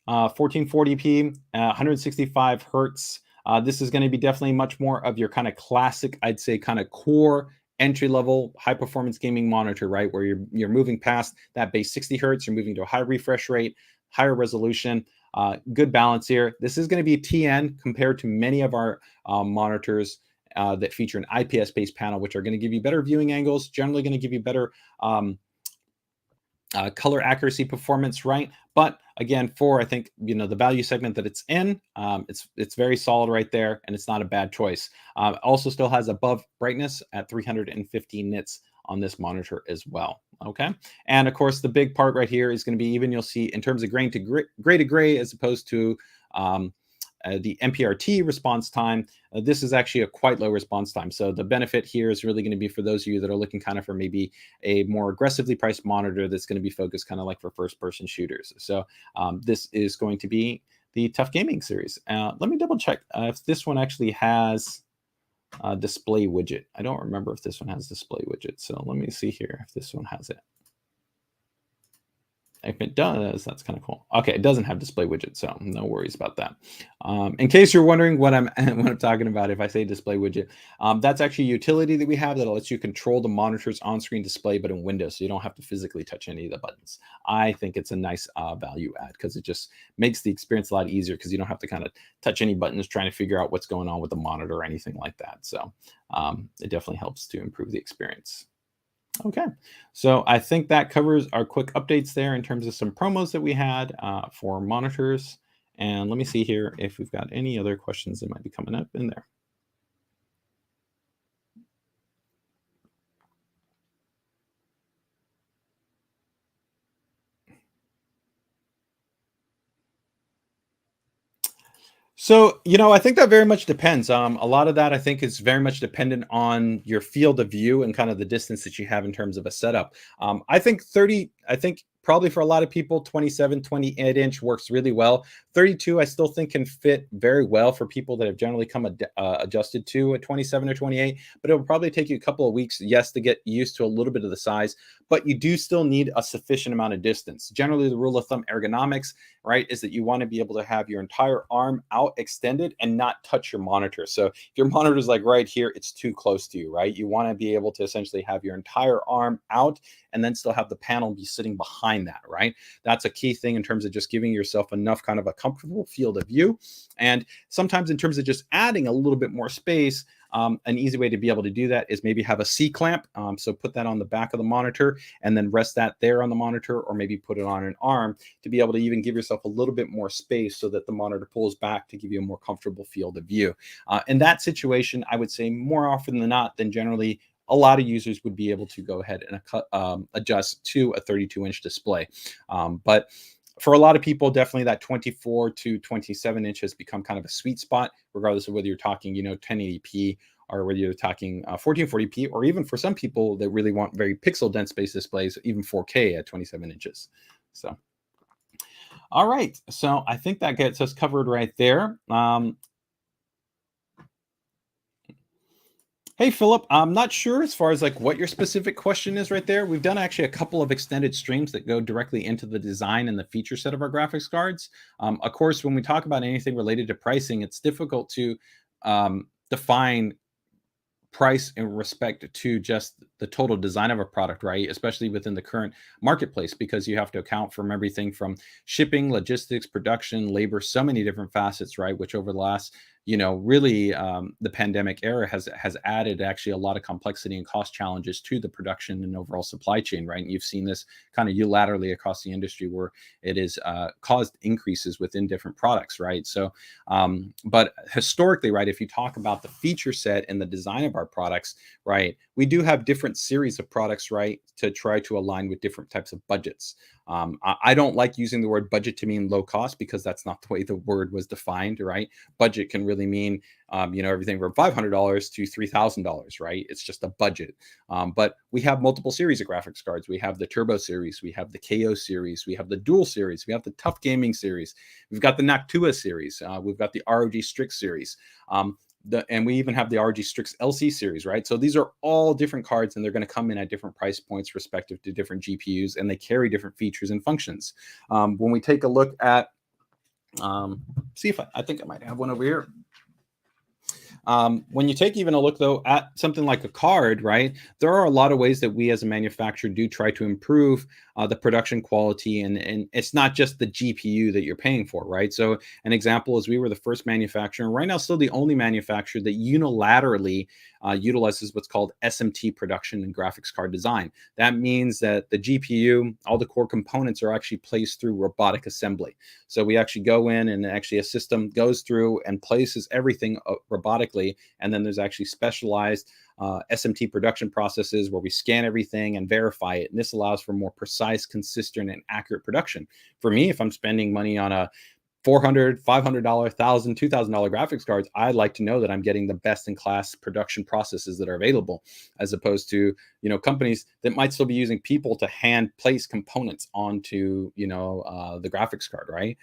1440p, 165 hertz. This is going to be definitely much more of your kind of classic, I'd say, kind of core entry-level high-performance gaming monitor, right? Where you're moving past that base 60 hertz, you're moving to a high refresh rate, higher resolution, good balance here. This is going to be TN compared to many of our monitors that feature an IPS-based panel, which are going to give you better viewing angles, generally going to give you better color accuracy performance, right? But again, for I think the value segment that it's in, it's very solid right there, and it's not a bad choice. Also, still has above brightness at 350 nits on this monitor as well. Okay, and of course, the big part right here is going to be even you'll see in terms of gray to gray as opposed to the MPRT response time. This is actually a quite low response time. So the benefit here is really going to be for those of you that are looking kind of for maybe a more aggressively priced monitor that's going to be focused kind of like for first-person shooters. So this is going to be the TUF Gaming series. Let me double check if this one actually has a display widget. I don't remember if this one has display widget. So let me see here if this one has it. If it does, that's kind of cool. Okay, it doesn't have display widget, so no worries about that. In case you're wondering what I'm talking about, if I say display widget, that's actually a utility that we have that lets you control the monitor's on-screen display, but in Windows, so you don't have to physically touch any of the buttons. I think it's a nice value add because it just makes the experience a lot easier because you don't have to kind of touch any buttons trying to figure out what's going on with the monitor or anything like that. So it definitely helps to improve the experience. Okay, so I think that covers our quick updates there in terms of some promos that we had for monitors. And let me see here if we've got any other questions that might be coming up in there. So, I think that very much depends. A lot of that I think is very much dependent on your field of view and kind of the distance that you have in terms of a setup. I think probably for a lot of people, 27, 28-inch works really well. 32, I still think can fit very well for people that have generally come adjusted to a 27 or 28, but it'll probably take you a couple of weeks, yes, to get used to a little bit of the size, but you do still need a sufficient amount of distance. Generally, the rule of thumb ergonomics, right, is that you want to be able to have your entire arm out extended and not touch your monitor. So if your monitor is like right here, it's too close to you, right? You want to be able to essentially have your entire arm out and then still have the panel be sitting behind that, right? That's a key thing in terms of just giving yourself enough kind of a comfortable field of view. And sometimes in terms of just adding a little bit more space, an easy way to be able to do that is maybe have a C-clamp. So put that on the back of the monitor and then rest that there on the monitor, or maybe put it on an arm to be able to even give yourself a little bit more space so that the monitor pulls back to give you a more comfortable field of view. In that situation, I would say more often than not, than generally, a lot of users would be able to go ahead and adjust to a 32-inch display. But for a lot of people, definitely that 24 to 27 inch has become kind of a sweet spot, regardless of whether you're talking, 1080p or whether you're talking 1440p, or even for some people that really want very pixel dense space displays, even 4K at 27 inches. So, all right. So I think that gets us covered right there. Hey, Philip, I'm not sure as far as like what your specific question is right there. We've done actually a couple of extended streams that go directly into the design and the feature set of our graphics cards. Of course, when we talk about anything related to pricing, it's difficult to define price in respect to just the total design of a product, right? Especially within the current marketplace, because you have to account from everything from shipping, logistics, production, labor, so many different facets, right? Which over the last, really the pandemic era has added actually a lot of complexity and cost challenges to the production and overall supply chain, right? And you've seen this kind of unilaterally across the industry where it has caused increases within different products, right? So, but historically, right, if you talk about the feature set and the design of our products, right, we do have different series of products, right, to try to align with different types of budgets. I don't like using the word budget to mean low cost because that's not the way the word was defined, right? Budget can really mean, everything from $500 to $3,000, right? It's just a budget. But we have multiple series of graphics cards. We have the Turbo series, we have the KO series, we have the Dual series, we have the Tough Gaming series, we've got the Noctua series, we've got the ROG Strix series. And we even have the ROG Strix LC series, right? So these are all different cards, and they're going to come in at different price points respective to different GPUs, and they carry different features and functions. When we take a look at, see if I think I might have one over here. When you take even a look, though, at something like a card, right, there are a lot of ways that we as a manufacturer do try to improve the production quality. And it's not just the GPU that you're paying for, right? So an example is we were the first manufacturer, and right now still the only manufacturer that unilaterally utilizes what's called SMT production and graphics card design. That means that the GPU, all the core components are actually placed through robotic assembly. So we actually go in and actually a system goes through and places everything robotically. And then there's actually specialized SMT production processes where we scan everything and verify it. And this allows for more precise, consistent, and accurate production. For me, if I'm spending money on a $400, $500, $1,000, $2,000 graphics cards, I'd like to know that I'm getting the best in class production processes that are available, as opposed to, companies that might still be using people to hand place components onto, the graphics card, right?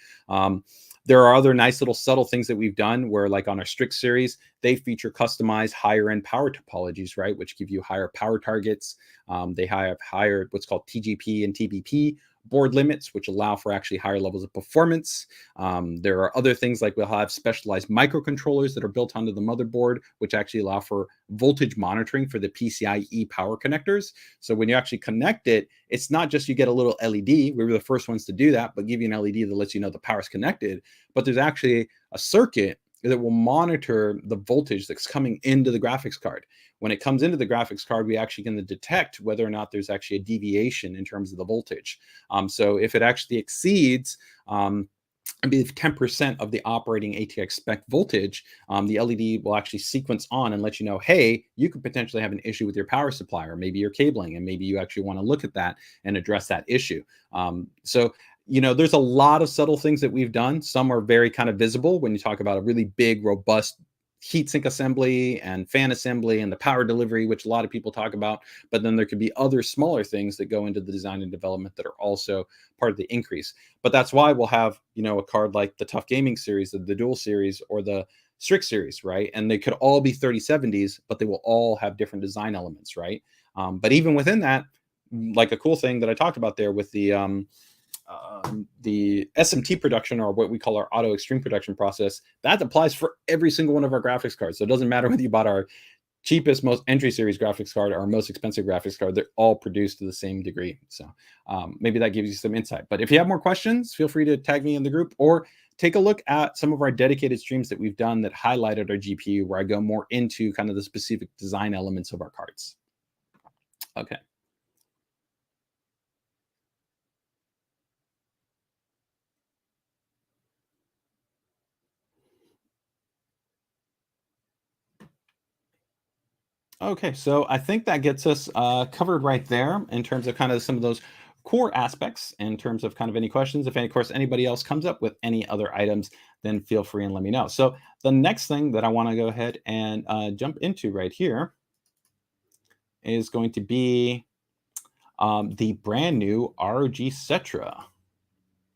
There are other nice little subtle things that we've done where, like on our Strix series, they feature customized higher end power topologies, right? Which give you higher power targets. They have higher what's called TGP and TBP board limits, which allow for actually higher levels of performance. There are other things like we'll have specialized microcontrollers that are built onto the motherboard, which actually allow for voltage monitoring for the PCIe power connectors. So when you actually connect it, it's not just you get a little LED. We were the first ones to do that, but give you an LED that lets you know the power is connected. But there's actually a circuit that will monitor the voltage that's coming into the graphics card. When it comes into the graphics card, we actually can detect whether or not there's actually a deviation in terms of the voltage. So if it actually exceeds maybe 10% of the operating ATX spec voltage, the LED will actually sequence on and let you know, hey, you could potentially have an issue with your power supply, or maybe your cabling, and maybe you actually want to look at that and address that issue. So there's a lot of subtle things that we've done. Some are very kind of visible when you talk about a really big, robust heatsink assembly and fan assembly and the power delivery, which a lot of people talk about. But then there could be other smaller things that go into the design and development that are also part of the increase. But that's why we'll have, a card like the Tough Gaming series, the Dual series, or the Strix series, right? And they could all be 3070s, but they will all have different design elements, right? But even within that, like a cool thing that I talked about there with the SMT production, or what we call our auto extreme production process, that applies for every single one of our graphics cards. So it doesn't matter whether you bought our cheapest, most entry series graphics card or our most expensive graphics card, they're all produced to the same degree. So maybe that gives you some insight. But if you have more questions, feel free to tag me in the group or take a look at some of our dedicated streams that we've done that highlighted our GPU, where I go more into kind of the specific design elements of our cards. Okay. Okay, so I think that gets us covered right there in terms of kind of some of those core aspects. In terms of kind of any questions, if any, of course, anybody else comes up with any other items, then feel free and let me know. So the next thing that I want to go ahead and jump into right here is going to be the brand new ROG Cetra.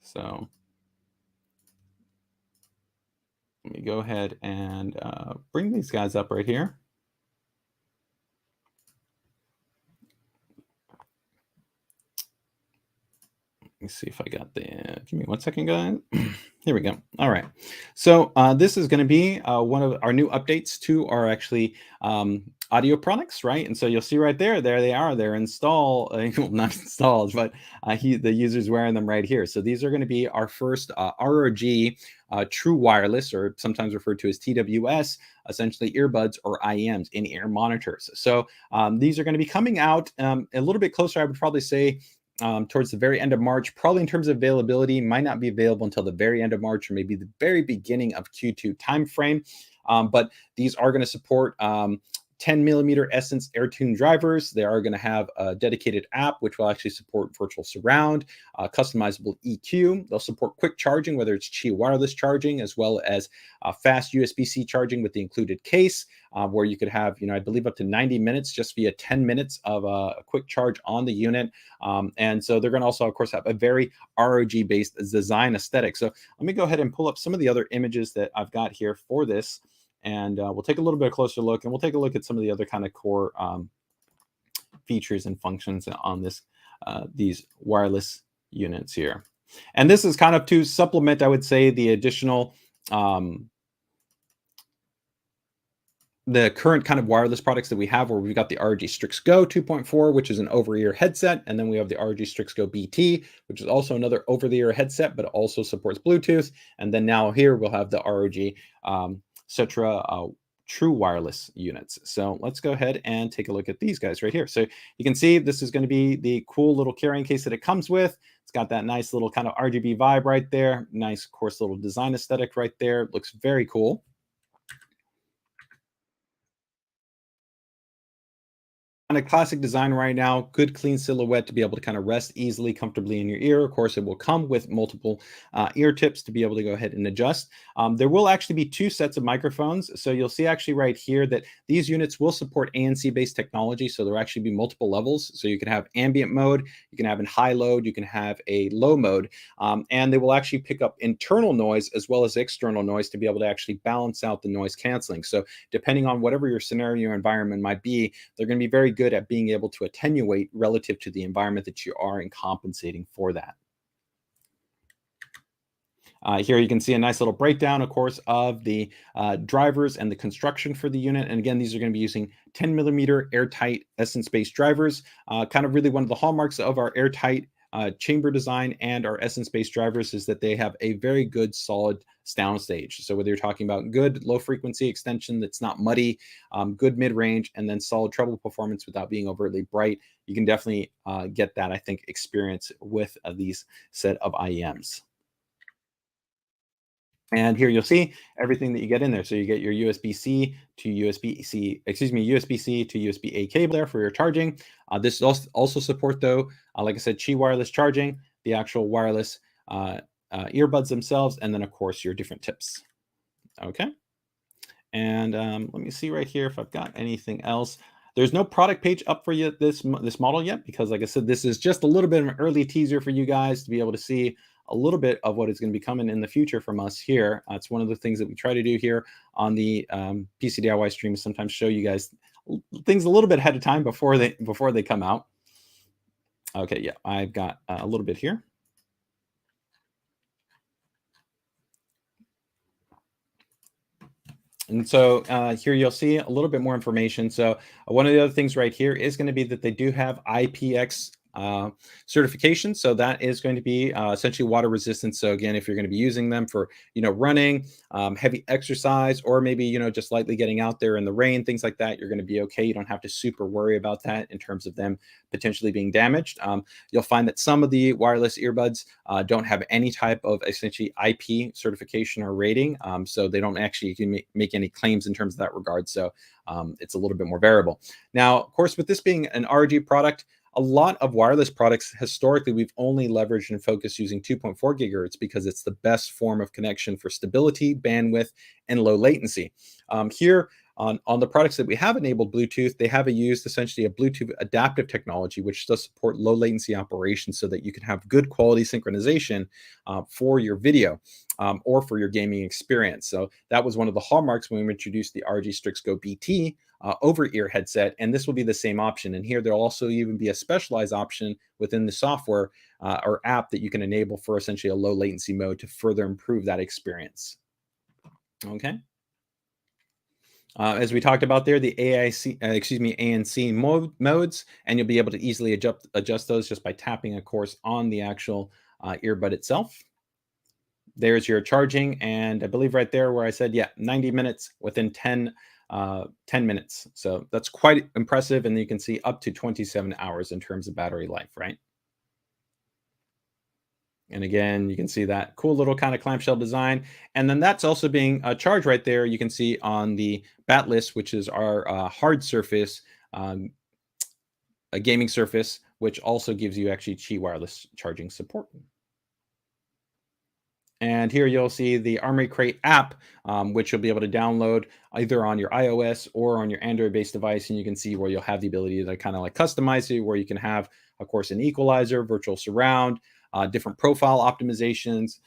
So let me go ahead and bring these guys up right here. me see if I got the. Give me one second, guys. Here we go. All right. So this is going to be one of our new updates to our actually audio products, right? And so you'll see right there, there they are. They're installed, well, not installed, but the user's wearing them right here. So these are going to be our first ROG True Wireless, or sometimes referred to as TWS, essentially earbuds or IEMs, in-ear monitors. So these are going to be coming out a little bit closer, I would probably say, towards the very end of March. Probably in terms of availability, might not be available until the very end of March, or maybe the very beginning of Q2 timeframe. But these are going to support 10mm Essence AirTune drivers. They are going to have a dedicated app, which will actually support virtual surround, customizable EQ. They'll support quick charging, whether it's Qi wireless charging, as well as fast USB-C charging with the included case, where you could have, I believe up to 90 minutes just via 10 minutes of a quick charge on the unit. And so they're going to also, of course, have a very ROG-based design aesthetic. So let me go ahead and pull up some of the other images that I've got here for this. And we'll take a little bit closer look, and we'll take a look at some of the other kind of core features and functions on these wireless units here. And this is kind of to supplement, I would say, the additional the current kind of wireless products that we have, where we've got the ROG Strix Go 2.4, which is an over-ear headset, and then we have the ROG Strix Go BT, which is also another over-the-ear headset, but also supports Bluetooth. And then now here we'll have the ROG Cetra True Wireless units. So let's go ahead and take a look at these guys right here. So you can see this is going to be the cool little carrying case that it comes with. It's got that nice little kind of RGB vibe right there. Nice, of course, little design aesthetic right there. Looks very cool. Kind of classic design right now, good clean silhouette to be able to kind of rest easily, comfortably in your ear. Of course, it will come with multiple ear tips to be able to go ahead and adjust. There will actually be two sets of microphones. So you'll see actually right here that these units will support ANC-based technology. So there'll actually be multiple levels. So you can have ambient mode, you can have in high load, you can have a low mode, and they will actually pick up internal noise as well as external noise to be able to actually balance out the noise canceling. So depending on whatever your scenario or environment might be, they're going to be very good at being able to attenuate relative to the environment that you are and compensating for that. Here you can see a nice little breakdown, of course, of the drivers and the construction for the unit. And again, these are going to be using 10mm airtight Essence-based drivers. Kind of really one of the hallmarks of our airtight chamber design and our Essence-based drivers is that they have a very good solid sound stage. So whether you're talking about good low frequency extension that's not muddy, good mid-range, and then solid treble performance without being overtly bright, you can definitely get that, I think, experience with these set of IEMs. And here you'll see everything that you get in there. So you get your USB-C to USB-C, USB-C to USB-A cable there for your charging. This also support, though, like I said, Qi wireless charging, the actual wireless earbuds themselves, and then, of course, your different tips. Okay. And let me see right here if I've got anything else. There's no product page up for you this model yet, because like I said, this is just a little bit of an early teaser for you guys to be able to see a little bit of what is going to be coming in the future from us here. It's one of the things that we try to do here on the PCDIY stream, is sometimes show you guys things a little bit ahead of time before they come out. Okay, yeah, I've got a little bit here. And so here you'll see a little bit more information. So one of the other things right here is going to be that they do have IPX certification. So that is going to be essentially water resistant. So again, if you're going to be using them for, running, heavy exercise, or maybe, just lightly getting out there in the rain, things like that, you're going to be okay. You don't have to super worry about that in terms of them potentially being damaged. You'll find that some of the wireless earbuds don't have any type of essentially IP certification or rating. So they don't actually make any claims in terms of that regard. So it's a little bit more variable. Now, of course, with this being an ROG product, a lot of wireless products, historically, we've only leveraged and focused using 2.4 gigahertz because it's the best form of connection for stability, bandwidth, and low latency. Here, On the products that we have enabled Bluetooth, they have used essentially a Bluetooth adaptive technology, which does support low latency operations so that you can have good quality synchronization for your video or for your gaming experience. So that was one of the hallmarks when we introduced the ROG Strix Go BT over-ear headset, and this will be the same option. And here there'll also even be a specialized option within the software or app that you can enable for essentially a low latency mode to further improve that experience. Okay. As we talked about there, the ANC modes, and you'll be able to easily adjust those just by tapping, of course, on the actual earbud itself. There's your charging, and I believe right there where I said, yeah, 90 minutes within 10 minutes. So that's quite impressive, and you can see up to 27 hours in terms of battery life, right? And again, you can see that cool little kind of clamshell design. And then that's also being charged right there. You can see on the batless, which is our hard surface, a gaming surface, which also gives you actually Qi wireless charging support. And here you'll see the Armory Crate app, which you'll be able to download either on your iOS or on your Android-based device. And you can see where you'll have the ability to kind of like customize it, where you can have, of course, an equalizer, virtual surround, different profile optimizations,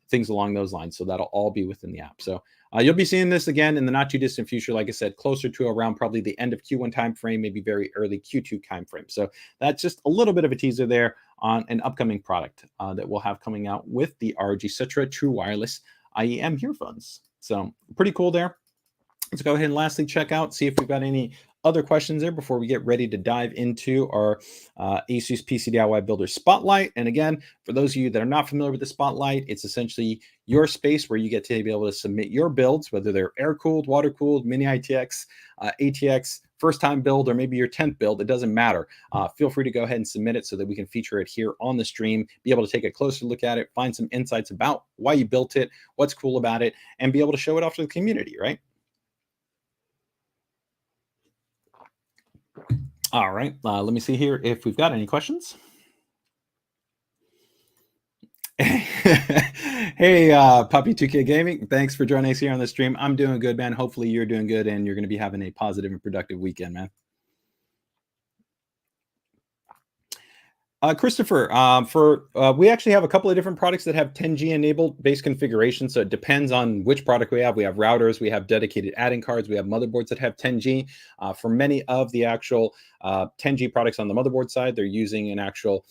things along those lines. So that'll all be within the app. So you'll be seeing this again in the not too distant future, like I said, closer to around probably the end of Q1 timeframe, maybe very early Q2 timeframe. So that's just a little bit of a teaser there on an upcoming product that we'll have coming out with the ROG Cetra True Wireless IEM earphones. So pretty cool there. Let's go ahead and lastly check out, see if we've got any other questions there before we get ready to dive into our ASUS PCDIY Builder Spotlight. And again, for those of you that are not familiar with the Spotlight, it's essentially your space where you get to be able to submit your builds, whether they're air-cooled, water-cooled, mini ITX, ATX, first-time build, or maybe your 10th build. It doesn't matter. Feel free to go ahead and submit it so that we can feature it here on the stream, be able to take a closer look at it, find some insights about why you built it, what's cool about it, and be able to show it off to the community, right? All right, let me see here if we've got any questions. Hey, Puppy2K Gaming, thanks for joining us here on the stream. I'm doing good, man. Hopefully you're doing good and you're going to be having a positive and productive weekend, man. Christopher, we actually have a couple of different products that have 10G enabled base configuration. So it depends on which product we have. We have routers, we have dedicated add-in cards, we have motherboards that have 10G. For many of the actual 10G products on the motherboard side, they're using an actual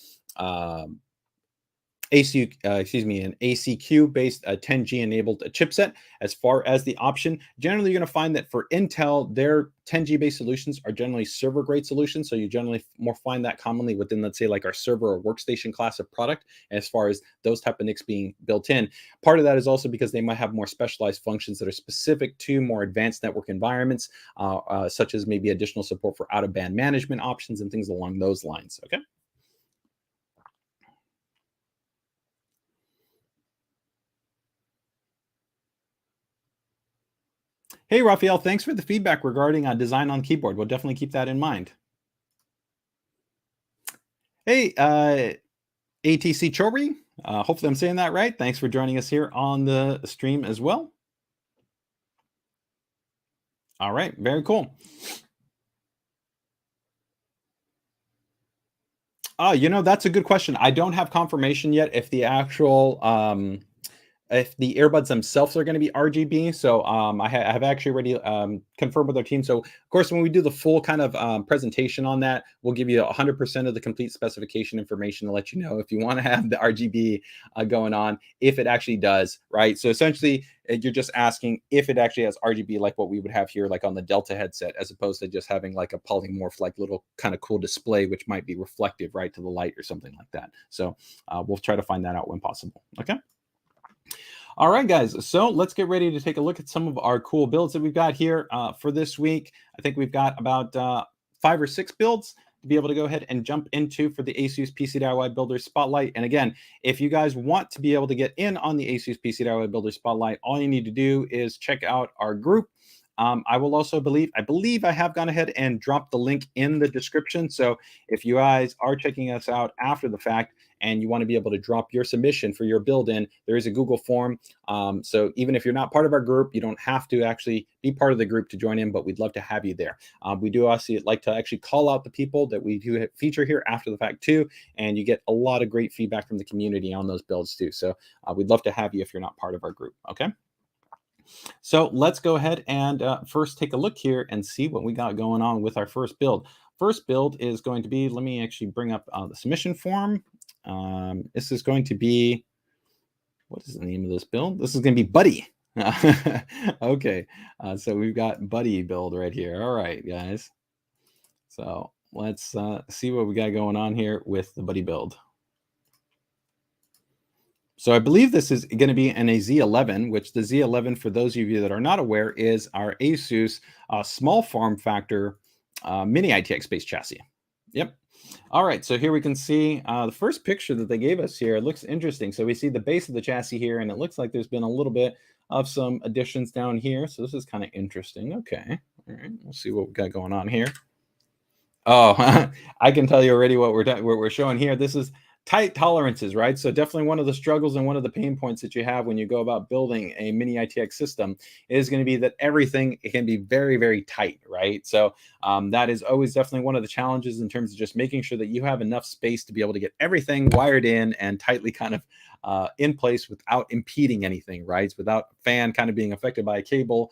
an ACQ-based 10G enabled chipset. As far as the option, generally you're going to find that for Intel, their 10G based solutions are generally server grade solutions. So you generally more find that commonly within, let's say, like our server or workstation class of product, as far as those type of NICs being built in. Part of that is also because they might have more specialized functions that are specific to more advanced network environments, such as maybe additional support for out-of-band management options and things along those lines. Okay. Hey, Raphael, thanks for the feedback regarding design on keyboard. We'll definitely keep that in mind. Hey, ATC Chori, hopefully I'm saying that right. Thanks for joining us here on the stream as well. All right, very cool. That's a good question. I don't have confirmation yet if the actual if the earbuds themselves are going to be RGB. So I have actually already confirmed with our team. So of course, when we do the full kind of presentation on that, we'll give you 100% of the complete specification information to let you know if you want to have the RGB going on, if it actually does, right? So essentially, you're just asking if it actually has RGB like what we would have here, like on the Delta headset, as opposed to just having like a polymorph, like little kind of cool display, which might be reflective, right, to the light or something like that. So we'll try to find that out when possible. Okay. All right, guys, so let's get ready to take a look at some of our cool builds that we've got here for this week. I think we've got about 5 or 6 builds to be able to go ahead and jump into for the ASUS PCDIY Builder Spotlight. And again, if you guys want to be able to get in on the ASUS PCDIY Builder Spotlight, all you need to do is check out our group. I will also I believe I have gone ahead and dropped the link in the description. So if you guys are checking us out after the fact and you want to be able to drop your submission for your build in, there is a Google form. So even if you're not part of our group, you don't have to actually be part of the group to join in, but we'd love to have you there. We do also like to actually call out the people that we do feature here after the fact too, and you get a lot of great feedback from the community on those builds too. So we'd love to have you if you're not part of our group. Okay. So let's go ahead and first take a look here and see what we got going on with our first build. First build is going to be, let me actually bring up the submission form. This is going to be, what is the name of this build? This is going to be Buddy. Okay, so we've got Buddy build right here. All right, guys. So let's see what we got going on here with the Buddy build. So I believe this is going to be an Z11, which the Z11, for those of you that are not aware, is our ASUS small form factor mini ITX based chassis. Yep. All right, so here we can see the first picture that they gave us here. It looks interesting. So we see the base of the chassis here, and it looks like there's been a little bit of some additions down here. So this is kind of interesting. Okay, all right, we'll see what we got going on here. Oh, I can tell you already what we're showing here. This is tight tolerances, right? So definitely one of the struggles and one of the pain points that you have when you go about building a mini ITX system is going to be that everything can be very, very tight, right? So that is always definitely one of the challenges in terms of just making sure that you have enough space to be able to get everything wired in and tightly kind of in place without impeding anything, right? Without fan kind of being affected by a cable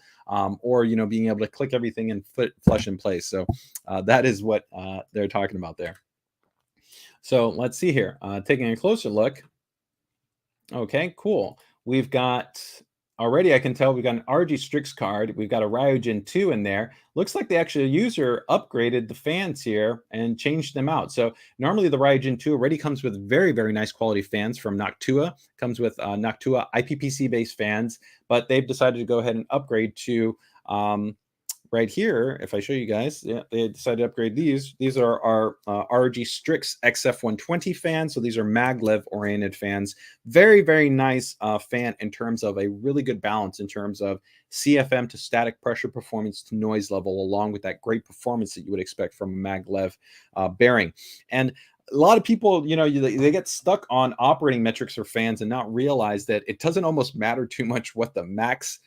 or, you know, being able to click everything and flush in place. So that is what they're talking about there. So let's see here, taking a closer look. Okay, cool. We've got, already I can tell we've got an ROG Strix card. We've got a Ryujin 2 in there. Looks like the actual user upgraded the fans here and changed them out. So normally the Ryujin 2 already comes with very, very nice quality fans from Noctua. Comes with Noctua IPPC based fans, but they've decided to go ahead and upgrade to right here, if I show you guys, yeah, they decided to upgrade these. These are our ROG Strix XF120 fans. So these are maglev oriented fans. Very, very nice fan in terms of a really good balance in terms of CFM to static pressure performance to noise level, along with that great performance that you would expect from a maglev bearing. And a lot of people, you know, they get stuck on operating metrics for fans and not realize that it doesn't almost matter too much what the max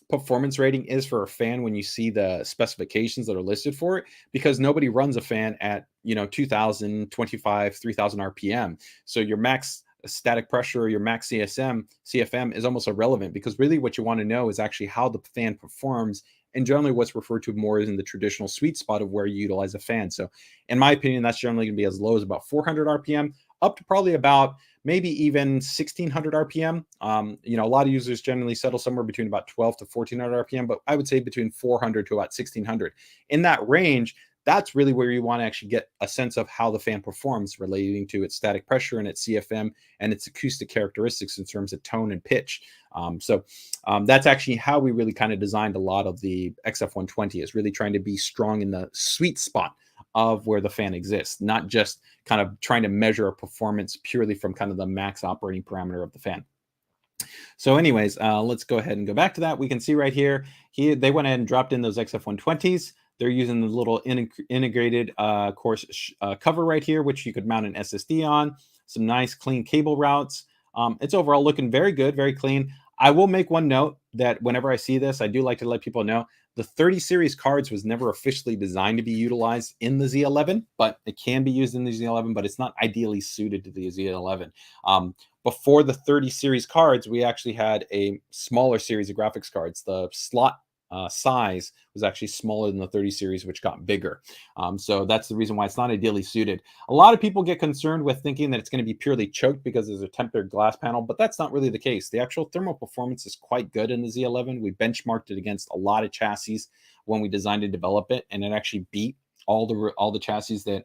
performance rating is for a fan when you see the specifications that are listed for it, because nobody runs a fan at, you know, 2000, 25, 3000 RPM. So your max static pressure or your max CFM is almost irrelevant, because really what you want to know is actually how the fan performs, and generally what's referred to more is in the traditional sweet spot of where you utilize a fan. So in my opinion, that's generally going to be as low as about 400 RPM up to probably about maybe even 1600 RPM. You know, a lot of users generally settle somewhere between about 12 to 1400 RPM, but I would say between 400 to about 1600. In that range, that's really where you want to actually get a sense of how the fan performs relating to its static pressure and its CFM and its acoustic characteristics in terms of tone and pitch. So that's actually how we really kind of designed a lot of the XF120, is really trying to be strong in the sweet spot of where the fan exists, not just kind of trying to measure a performance purely from kind of the max operating parameter of the fan. So anyways, let's go ahead and go back to that. We can see right here, they went ahead and dropped in those XF120s. They're using the little integrated course cover right here, which you could mount an SSD on. Some nice clean cable routes. It's overall looking very good, very clean. I will make one note that whenever I see this, I do like to let people know the 30 series cards was never officially designed to be utilized in the Z11, but it can be used in the Z11, but it's not ideally suited to the Z11. Before the 30 series cards, we actually had a smaller series of graphics cards. The slot size was actually smaller than the 30 series, which got bigger. So that's the reason why it's not ideally suited. A lot of people get concerned with thinking that it's going to be purely choked because there's a tempered glass panel, but that's not really the case. The actual thermal performance is quite good in the Z11. We benchmarked it against a lot of chassis when we designed and developed it, and it actually beat all the chassis that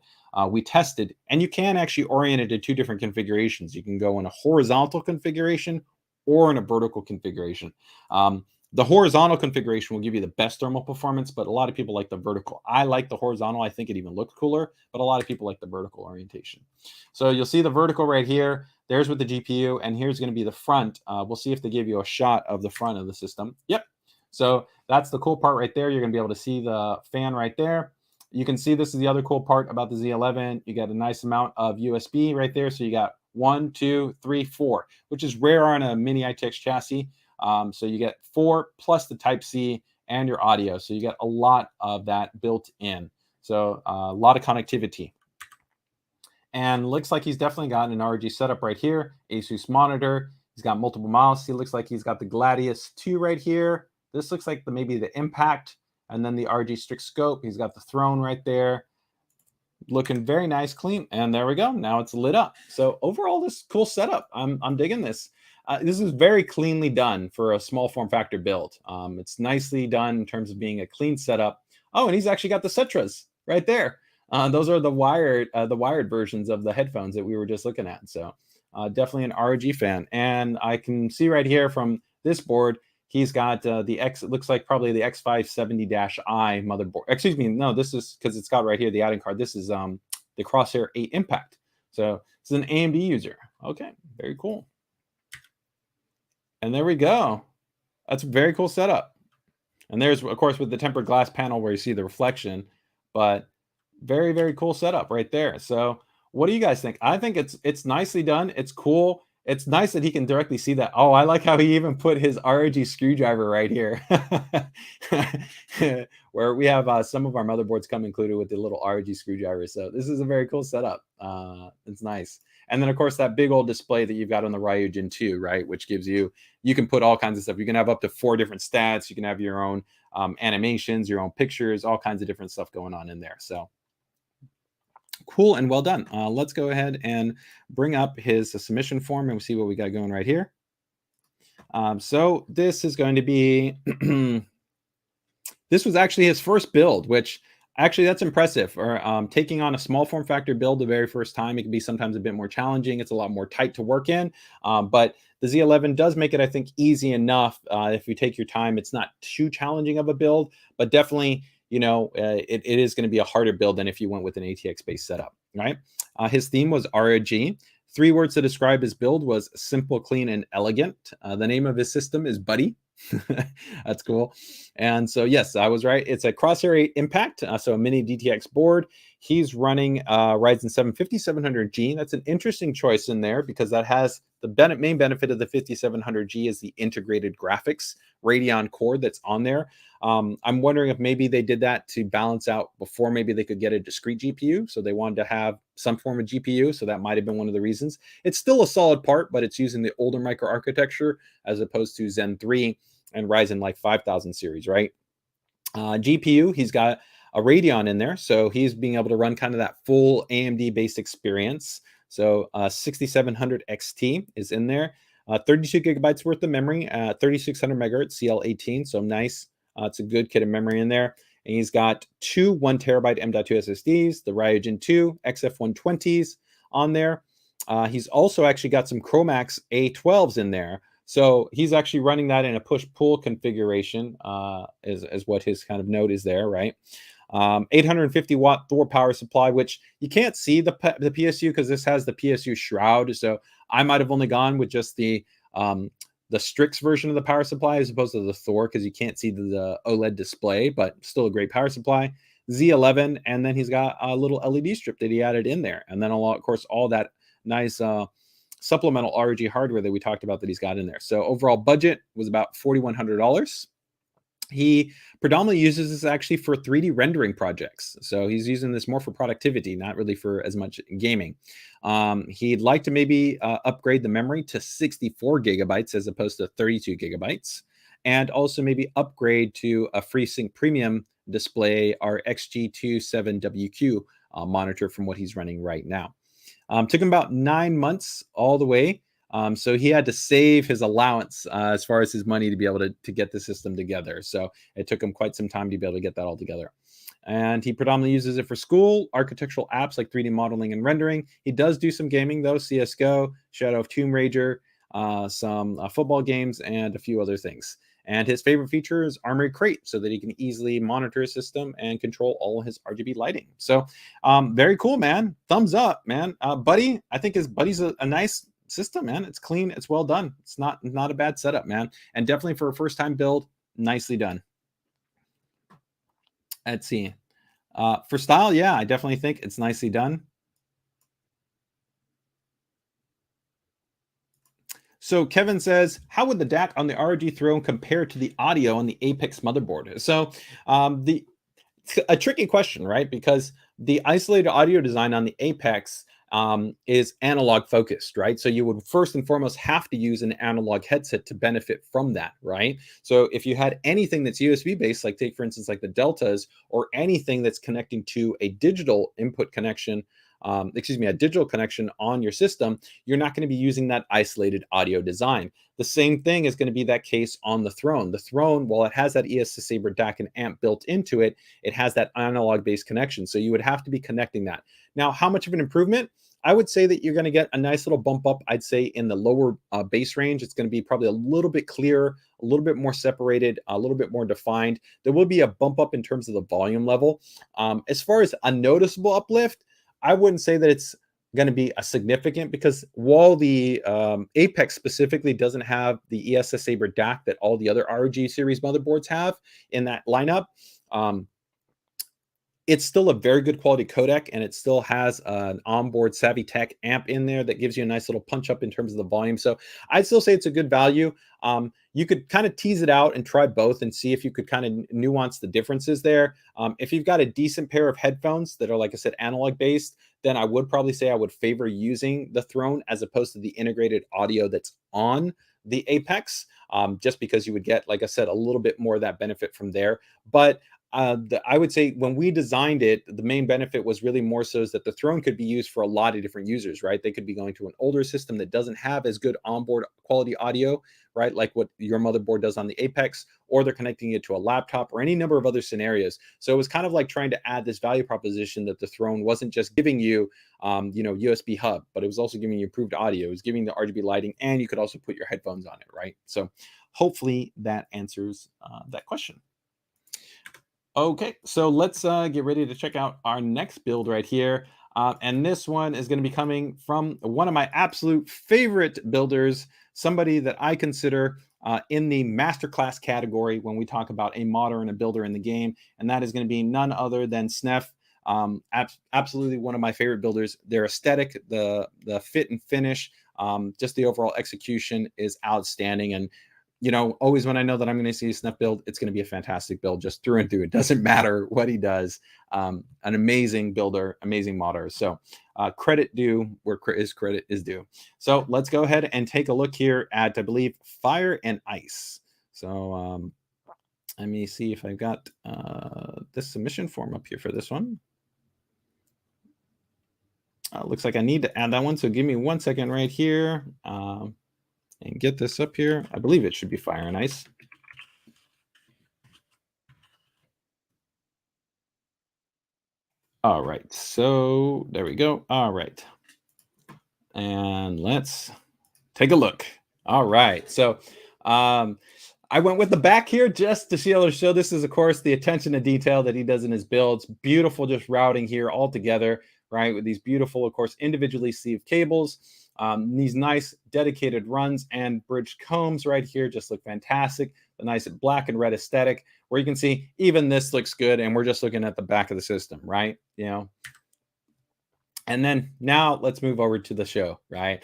we tested. And you can actually orient it to two different configurations. You can go in a horizontal configuration or in a vertical configuration. The horizontal configuration will give you the best thermal performance, but a lot of people like the vertical. I like the horizontal. I think it even looks cooler, but a lot of people like the vertical orientation. So you'll see the vertical right here. There's with the GPU, and here's going to be the front. We'll see if they give you a shot of the front of the system. Yep. So that's the cool part right there. You're going to be able to see the fan right there. You can see this is the other cool part about the Z11. You get a nice amount of USB right there. So you got 1, 2, 3, 4, which is rare on a mini ITX chassis. So you get 4 plus the Type-C and your audio. So you get a lot of that built in. So a lot of connectivity. And looks like he's definitely got an ROG setup right here. ASUS monitor. He's got multiple mouse. He looks like he's got the Gladius 2 right here. This looks like maybe the Impact. And then the RG Strict Scope. He's got the Throne right there. Looking very nice, clean. And there we go. Now it's lit up. So overall, this cool setup. I'm digging this. This is very cleanly done for a small form factor build. It's nicely done in terms of being a clean setup. Oh, and he's actually got the Cetras right there. Those are the wired versions of the headphones that we were just looking at. So definitely an ROG fan. And I can see right here from this board, he's got the X, it looks like probably the X570-I motherboard. Excuse me, no, this is because it's got right here the add-in card. This is the Crosshair 8 Impact. So it's an AMD user. Okay, very cool. And there we go. That's a very cool setup. And there's, of course, with the tempered glass panel where you see the reflection, but very, very cool setup right there. So what do you guys think? I think it's nicely done. It's cool. It's nice that he can directly see that. Oh, I like how he even put his ROG screwdriver right here. Where we have some of our motherboards come included with the little ROG screwdriver. So this is a very cool setup. It's nice. And then, of course, that big old display that you've got on the Ryujin 2, right? Which gives you can put all kinds of stuff. You can have up to 4 different stats. You can have your own animations, your own pictures, all kinds of different stuff going on in there. So cool and well done. Let's go ahead and bring up his submission form and we'll see what we got going right here. So this is going to be, this was actually his first build, which actually that's impressive. Or taking on a small form factor build the very first time, it can be sometimes a bit more challenging. It's a lot more tight to work in, but the Z11 does make it, I think, easy enough. If you take your time, it's not too challenging of a build, but definitely, you know, it is going to be a harder build than if you went with an ATX-based setup, right? His theme was ROG. 3 words to describe his build was simple, clean, and elegant. The name of his system is Buddy. That's cool. And so, yes, I was right. It's a Crosshair 8 Impact, so a mini DTX board. He's running Ryzen 7 5700G. That's an interesting choice in there because that has the main benefit of the 5700G is the integrated graphics Radeon core that's on there. I'm wondering if maybe they did that to balance out before maybe they could get a discrete GPU. So they wanted to have some form of GPU. So that might have been one of the reasons. It's still a solid part, but it's using the older microarchitecture as opposed to Zen 3 and Ryzen like 5000 series, right? GPU, he's got a Radeon in there. So he's being able to run kind of that full AMD based experience. So 6700 XT is in there. 32 gigabytes worth of memory, 3600 megahertz CL18. So nice. It's a good kit of memory in there. And he's got 2 1 terabyte M.2 SSDs, the Ryujin 2 XF120s on there. He's also actually got some Chromax A12s in there. So he's actually running that in a push-pull configuration, is what his kind of note is there, right? 850 watt Thor power supply, which you can't see the PSU because this has the PSU shroud. So I might have only gone with just the Strix version of the power supply as opposed to the Thor because you can't see the OLED display, but still a great power supply. Z11, and then he's got a little LED strip that he added in there. And then, of course, all that nice supplemental ROG hardware that we talked about that he's got in there. So overall budget was about $4,100. He predominantly uses this actually for 3D rendering projects. So he's using this more for productivity, not really for as much gaming. He'd like to maybe upgrade the memory to 64 gigabytes as opposed to 32 gigabytes. And also maybe upgrade to a FreeSync Premium display, our XG27WQ monitor from what he's running right now. Took him about 9 months all the way. So he had to save his allowance as far as his money to be able to get the system together. So it took him quite some time to be able to get that all together. And he predominantly uses it for school, architectural apps like 3D modeling and rendering. He does do some gaming though, CSGO, Shadow of Tomb Raider, some football games, and a few other things. And his favorite feature is Armory Crate so that he can easily monitor his system and control all his RGB lighting. So very cool, man. Thumbs up, man. Buddy, I think his Buddy's a nice system, man. It's clean. It's well done. It's not a bad setup, man. And definitely for a first time build, nicely done. Let's see. For style, yeah, I definitely think it's nicely done. So Kevin says, how would the DAC on the ROG Throne compare to the audio on the Apex motherboard? So the a tricky question, right? Because the isolated audio design on the Apex is analog focused, right? So you would first and foremost have to use an analog headset to benefit from that, right? So if you had anything that's USB based, like take for instance, like the Deltas, or anything that's connecting to a digital input connection, excuse me, a digital connection on your system, you're not going to be using that isolated audio design. The same thing is going to be that case on the Throne. The Throne, while it has that ES Saber DAC and amp built into it, it has that analog based connection. So you would have to be connecting that. Now, how much of an improvement? I would say that you're going to get a nice little bump up. I'd say in the lower bass range, it's going to be probably a little bit clearer, a little bit more separated, a little bit more defined. There will be a bump up in terms of the volume level. As far as a noticeable uplift, I wouldn't say that it's going to be a significant, because while the Apex specifically doesn't have the ESS Saber DAC that all the other ROG series motherboards have in that lineup, um, it's still a very good quality codec, and it still has an onboard Savvy Tech amp in there that gives you a nice little punch up in terms of the volume. So I'd still say it's a good value. You could kind of tease it out and try both and see if you could kind of nuance the differences there. If you've got a decent pair of headphones that are, like I said, analog based, then I would probably say I would favor using the Throne as opposed to the integrated audio that's on the Apex, just because you would get, like I said, a little bit more of that benefit from there. But I would say when we designed it, the main benefit was really more so is that the Throne could be used for a lot of different users, right? They could be going to an older system that doesn't have as good onboard quality audio, right? Like what your motherboard does on the Apex, or they're connecting it to a laptop or any number of other scenarios. So it was kind of like trying to add this value proposition that the Throne wasn't just giving you, USB hub, but it was also giving you improved audio. It was giving the RGB lighting, and you could also put your headphones on it, right? So hopefully that answers that question. Okay, so let's get ready to check out our next build right here. And this one is going to be coming from one of my absolute favorite builders, somebody that I consider in the masterclass category when we talk about a modder and a builder in the game. And that is going to be none other than Snef. Absolutely one of my favorite builders. Their aesthetic, the fit and finish, just the overall execution is outstanding. And always when I know that I'm going to see a Snuff build, it's going to be a fantastic build just through and through. It doesn't matter what he does. An amazing builder, amazing modder. So credit due where credit is due. So let's go ahead and take a look here at, I believe, Fire and Ice. So let me see if I've got this submission form up here for this one. Looks like I need to add that one. So give me 1 second right here. And get this up here. I believe it should be Fire and Ice. All right, so there we go. All right, and let's take a look. All right, so I went with the back here just to see how to show. This is, of course, the attention to detail that he does in his builds. Beautiful, just routing here all together, right? With these beautiful, of course, individually sleeved cables. These nice dedicated runs and bridge combs right here just look fantastic. The nice black and red aesthetic, where you can see even this looks good, and we're just looking at the back of the system, right? And then now let's move over to the show, right?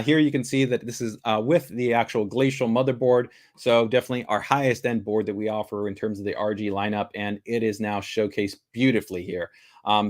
Here you can see that this is with the actual Glacial motherboard. So definitely our highest end board that we offer in terms of the RG lineup, and it is now showcased beautifully here.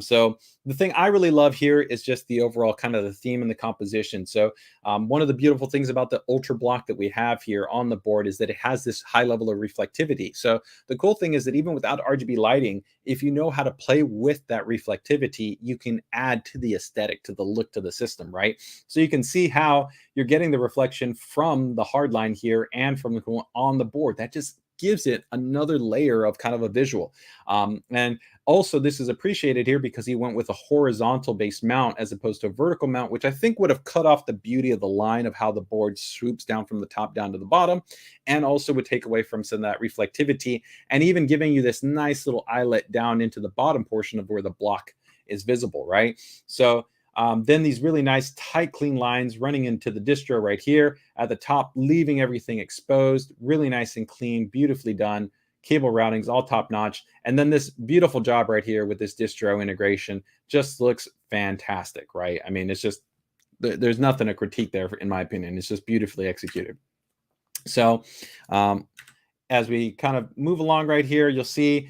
So the thing I really love here is just the overall kind of the theme and the composition. So one of the beautiful things about the Ultra block that we have here on the board is that it has this high level of reflectivity. So the cool thing is that even without RGB lighting, if you know how to play with that reflectivity, you can add to the aesthetic, to the look to the system, right? So you can see how you're getting the reflection from the hardline here and from the on the board. That just gives it another layer of kind of a visual. And also, this is appreciated here because he went with a horizontal based mount as opposed to a vertical mount, which I think would have cut off the beauty of the line of how the board swoops down from the top down to the bottom, and also would take away from some of that reflectivity, and even giving you this nice little eyelet down into the bottom portion of where the block is visible, right? So then these really nice tight clean lines running into the distro right here at the top, leaving everything exposed, really nice and clean, beautifully done. cable routing's all top notch. And then this beautiful job right here with this distro integration just looks fantastic, right? I mean, it's just, there's nothing to critique there, in my opinion. It's just beautifully executed. So as we kind of move along right here, you'll see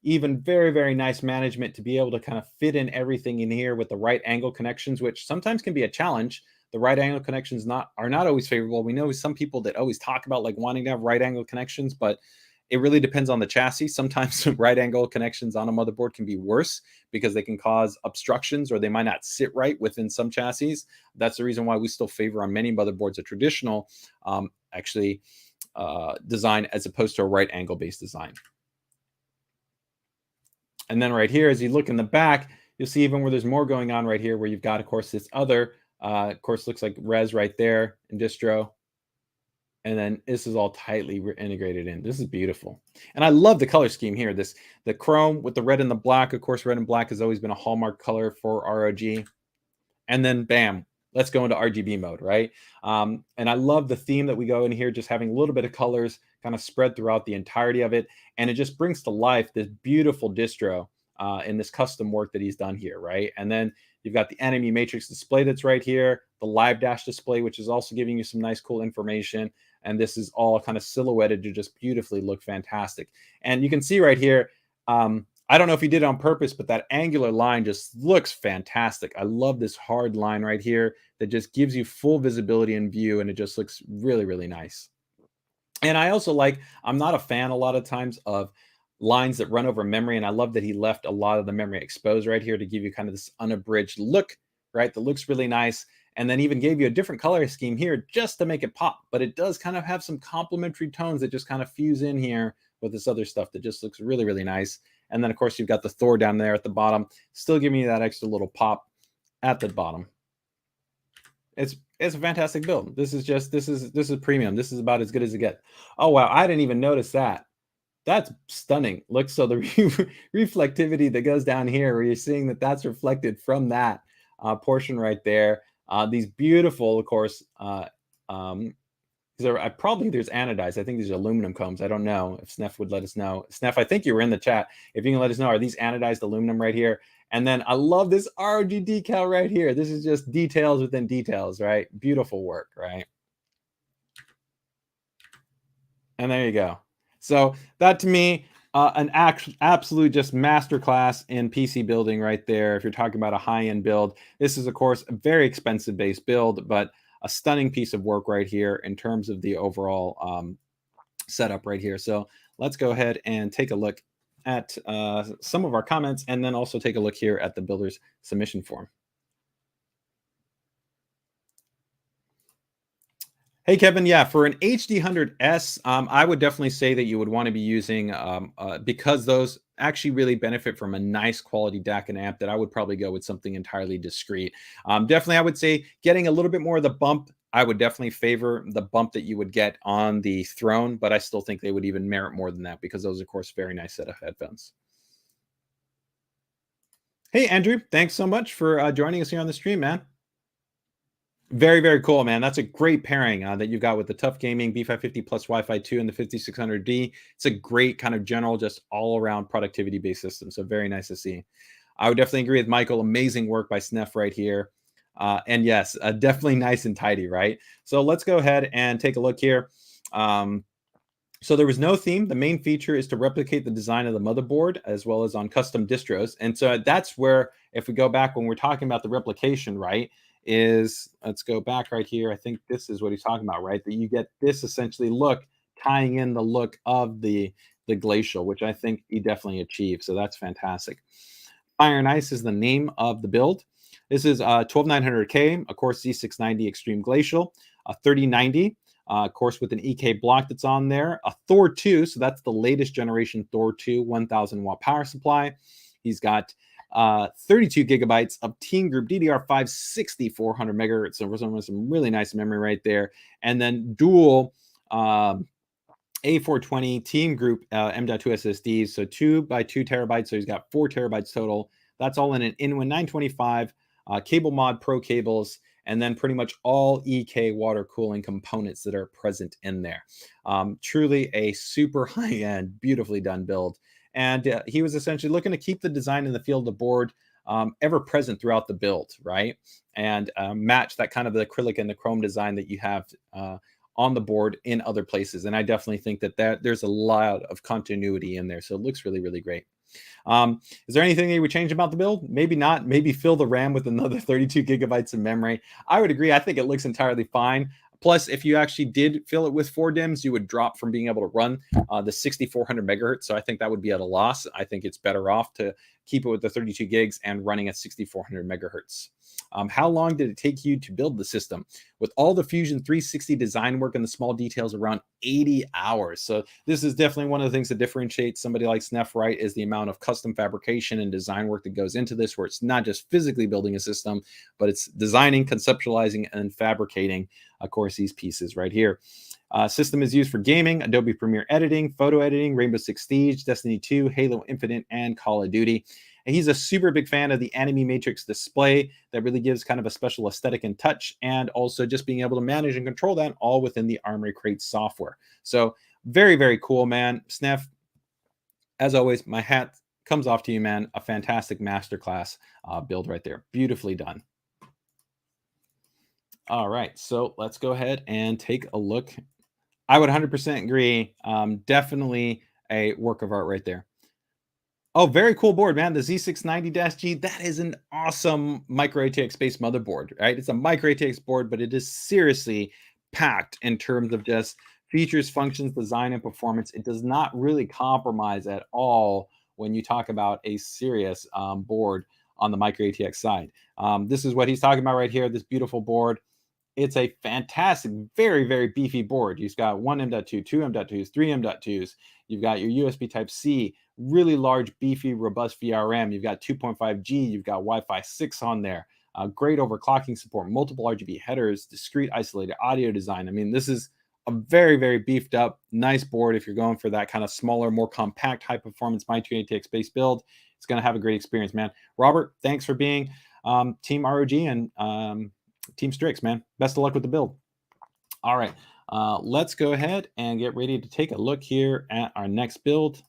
even very, very nice management to be able to kind of fit in everything in here with the right angle connections, which sometimes can be a challenge. The right angle connections are not always favorable. We know some people that always talk about like wanting to have right angle connections, but it really depends on the chassis. Sometimes right angle connections on a motherboard can be worse because they can cause obstructions or they might not sit right within some chassis. That's the reason why we still favor on many motherboards a traditional design as opposed to a right angle based design. And then right here, as you look in the back, you'll see even where there's more going on right here, where you've got, of course, this other, of course, looks like res right there in distro. And then this is all tightly integrated in. This is beautiful. And I love the color scheme here. The chrome with the red and the black. Of course, red and black has always been a hallmark color for ROG. And then bam, let's go into RGB mode, right? And I love the theme that we go in here, just having a little bit of colors kind of spread throughout the entirety of it. And it just brings to life this beautiful distro in this custom work that he's done here, right? And then you've got the enemy matrix display that's right here, the live dash display, which is also giving you some nice, cool information. And this is all kind of silhouetted to just beautifully look fantastic. And you can see right here, I don't know if he did it on purpose, but that angular line just looks fantastic. I love this hard line right here that just gives you full visibility and view, and it just looks really, really nice. And I also I'm not a fan a lot of times of lines that run over memory, and I love that he left a lot of the memory exposed right here to give you kind of this unabridged look, right? That looks really nice. And then even gave you a different color scheme here just to make it pop. But it does kind of have some complementary tones that just kind of fuse in here with this other stuff that just looks really, really nice. And then, of course, you've got the Thor down there at the bottom, still giving you that extra little pop at the bottom. It's a fantastic build. This is premium. This is about as good as it gets. Oh, wow. I didn't even notice that. That's stunning. Look, so the reflectivity that goes down here, where you're seeing that that's reflected from that portion right there. These beautiful, of course, probably there's anodized. I think these are aluminum combs. I don't know if Snef would let us know. Snef, I think you were in the chat. If you can let us know, are these anodized aluminum right here? And then I love this ROG decal right here. This is just details within details, right? Beautiful work, right? And there you go. So that to me, an absolute just masterclass in PC building right there. If you're talking about a high-end build, this is of course a very expensive base build, but a stunning piece of work right here in terms of the overall setup right here. So let's go ahead and take a look at some of our comments, and then also take a look here at the builder's submission form. Hey, Kevin. Yeah, for an HD100S, I would definitely say that you would want to be using, because those actually really benefit from a nice quality DAC and amp, that I would probably go with something entirely discrete. Definitely, I would say getting a little bit more of the bump. I would definitely favor the bump that you would get on the Throne, but I still think they would even merit more than that, because those are, of course, very nice set of headphones. Hey, Andrew. Thanks so much for joining us here on the stream, man. Very, very cool, man. That's a great pairing that you've got with the Tough Gaming B550 plus Wi-Fi 2 and the 5600D. It's a great kind of general, just all-around productivity-based system. So very nice to see. I would definitely agree with Michael. Amazing work by Snef right here. And yes, definitely nice and tidy, right? So let's go ahead and take a look here. So there was no theme. The main feature is to replicate the design of the motherboard as well as on custom distros. And so that's where, if we go back when we're talking about the replication, right, let's go back right here. I think this is what he's talking about, right? That you get this essentially look tying in the look of the Glacial, which I think he definitely achieved. So that's fantastic. Fire and Ice is the name of the build. This is 12900K, of course, Z690 Extreme Glacial, 3090. Of course, with an EK block that's on there, a Thor 2, so that's the latest generation Thor 2 1000 watt power supply. He's got 32 gigabytes of Team Group DDR5 6400 megahertz, so some really nice memory right there. And then dual A420 Team Group M.2 SSDs, so 2 by 2 terabytes, so he's got 4 terabytes total. That's all in an InWin 925 cable mod pro cables. and then pretty much all EK water cooling components that are present in there. Truly a super high-end, beautifully done build. And he was essentially looking to keep the design and the feel of the board ever present throughout the build, right? And match that kind of the acrylic and the chrome design that you have on the board in other places. And I definitely think that there's a lot of continuity in there. So it looks really, really great. Is there anything that you would change about the build? Maybe not. Maybe fill the RAM with another 32 gigabytes of memory. I would agree. I think it looks entirely fine. Plus, if you actually did fill it with 4 DIMMs, you would drop from being able to run the 6400 megahertz. So I think that would be at a loss. I think it's better off to keep it with the 32 gigs and running at 6400 megahertz. How long did it take you to build the system? With all the Fusion 360 design work and the small details, around 80 hours. So this is definitely one of the things that differentiates somebody like Snef, right, is the amount of custom fabrication and design work that goes into this, where it's not just physically building a system, but it's designing, conceptualizing, and fabricating, of course, these pieces right here. System is used for gaming, Adobe Premiere editing, photo editing, Rainbow Six Siege, Destiny 2, Halo Infinite, and Call of Duty. And he's a super big fan of the Anime Matrix display that really gives kind of a special aesthetic and touch, and also just being able to manage and control that all within the Armory Crate software. So very, very cool, man. Snef, as always, my hat comes off to you, man. A fantastic masterclass build right there. Beautifully done. All right, so let's go ahead and take a look. I would 100% agree. Definitely a work of art right there. Oh, very cool board, man. The Z690-G, that is an awesome micro ATX based motherboard, right? It's a micro ATX board, but it is seriously packed in terms of just features, functions, design, and performance. It does not really compromise at all when you talk about a serious board on the micro ATX side. This is what he's talking about right here, this beautiful board. It's a fantastic, very, very beefy board. You've got one M.2, two M.2s, three M.2s. You've got your USB Type-C, really large, beefy, robust VRM. You've got 2.5G. You've got Wi-Fi 6 on there. Great overclocking support, multiple RGB headers, discrete isolated audio design. I mean, this is a very, very beefed up, nice board. If you're going for that kind of smaller, more compact, high performance micro ATX based build, it's going to have a great experience, man. Robert, thanks for being Team ROG and Team Strix, man. Best of luck with the build. All right, let's go ahead and get ready to take a look here at our next build.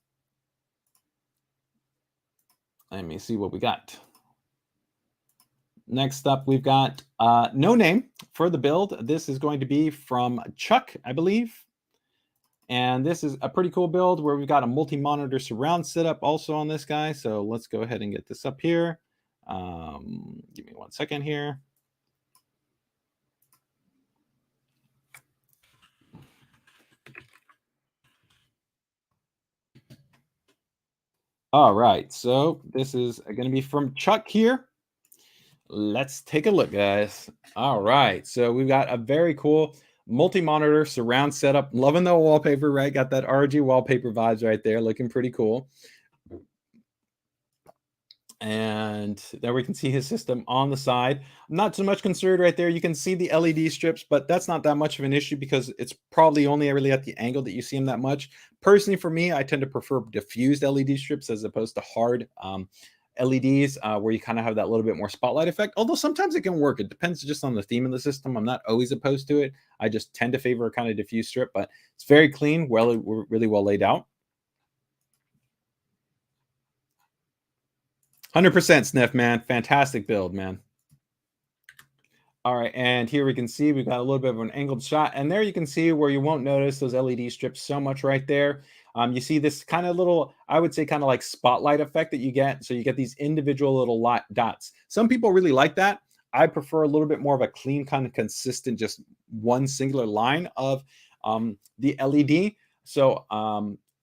Let me see what we got. Next up, we've got no name for the build. This is going to be from Chuck, I believe. And this is a pretty cool build where we've got a multi-monitor surround setup also on this guy. So let's go ahead and get this up here. Give me 1 second here. All right, so this is going to be from Chuck here. Let's take a look, guys. All right, so we've got a very cool multi-monitor surround setup. Loving the wallpaper, right? Got that ROG wallpaper vibes right there, looking pretty cool. And there we can see his system on the side. Not so much concerned right there. You can see the LED strips, but that's not that much of an issue because it's probably only really at the angle that you see them that much. Personally, for me, I tend to prefer diffused LED strips as opposed to hard LEDs where you kind of have that little bit more spotlight effect. Although sometimes it can work. It depends just on the theme of the system. I'm not always opposed to it. I just tend to favor a kind of diffused strip, but it's very clean, really well laid out. 100% Sniff, man. Fantastic build, man. All right, and here we can see we've got a little bit of an angled shot, and there you can see where you won't notice those LED strips so much right there. You see this kind of little, I would say, kind of like spotlight effect that you get. So you get these individual little dots. Some people really like that. I prefer a little bit more of a clean, kind of consistent, just one singular line of the LED. So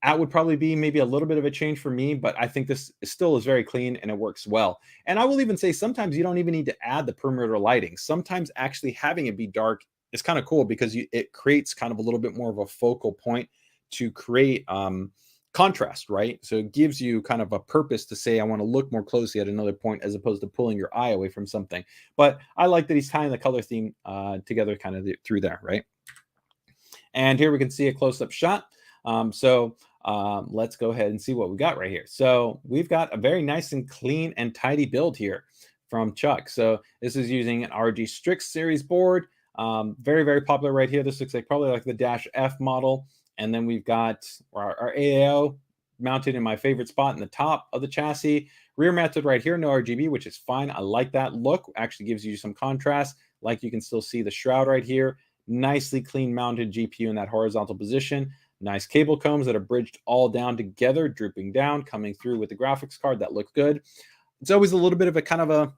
that would probably be maybe a little bit of a change for me, but I think this still is very clean and it works well. And I will even say sometimes you don't even need to add the perimeter lighting. Sometimes actually having it be dark is kind of cool because it creates kind of a little bit more of a focal point to create contrast, right? So it gives you kind of a purpose to say, I want to look more closely at another point as opposed to pulling your eye away from something. But I like that he's tying the color theme together kind of through there, right? And here we can see a close-up shot. Let's go ahead and see what we got right here. So we've got a very nice and clean and tidy build here. from Chuck. So this is using an ROG Strix series board. Very, very popular right here. This looks like probably like the Dash F model. And then we've got our AAO mounted in my favorite spot in the top of the chassis. Rear mounted right here, no RGB, which is fine. I like that look. Actually gives you some contrast. Like you can still see the shroud right here. Nicely clean mounted GPU in that horizontal position. Nice cable combs that are bridged all down together, drooping down, coming through with the graphics card. That look good. It's always a little bit of a kind of a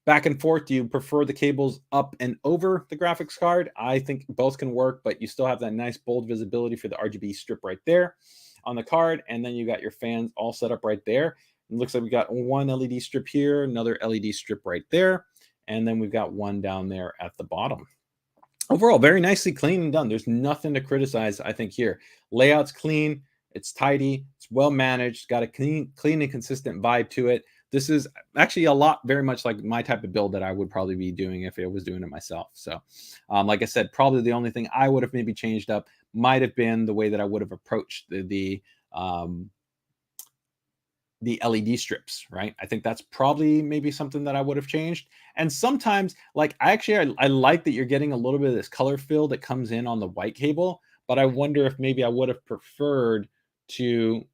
back and forth. Do you prefer the cables up and over the graphics card? I think both can work, but you still have that nice bold visibility for the RGB strip right there on the card. And then you got your fans all set up right there. It looks like we got one LED strip here, another LED strip right there. And then we've got one down there at the bottom. Overall, very nicely clean and done. There's nothing to criticize, I think, here. Layout's clean. It's tidy. It's well managed. Got a clean and consistent vibe to it. This is actually a lot, very much like my type of build that I would probably be doing if I was doing it myself. So, like I said, probably the only thing I would have maybe changed up might have been the way that I would have approached the LED strips, right? I think that's probably maybe something that I would have changed. And sometimes, like I like that you're getting a little bit of this color fill that comes in on the white cable, but I wonder if maybe I would have preferred to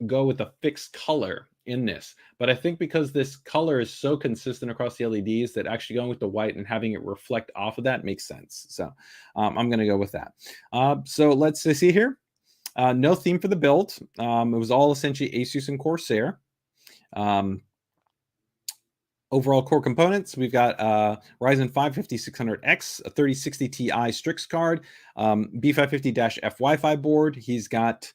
go with a fixed color in this. But I think because this color is so consistent across the LEDs that actually going with the white and having it reflect off of that makes sense. So I'm going to go with that. So let's see here. No theme for the build. It was all essentially Asus and Corsair. Overall core components, we've got Ryzen 5 5600X, a 3060 Ti Strix card, B550-F Wi-Fi board. He's got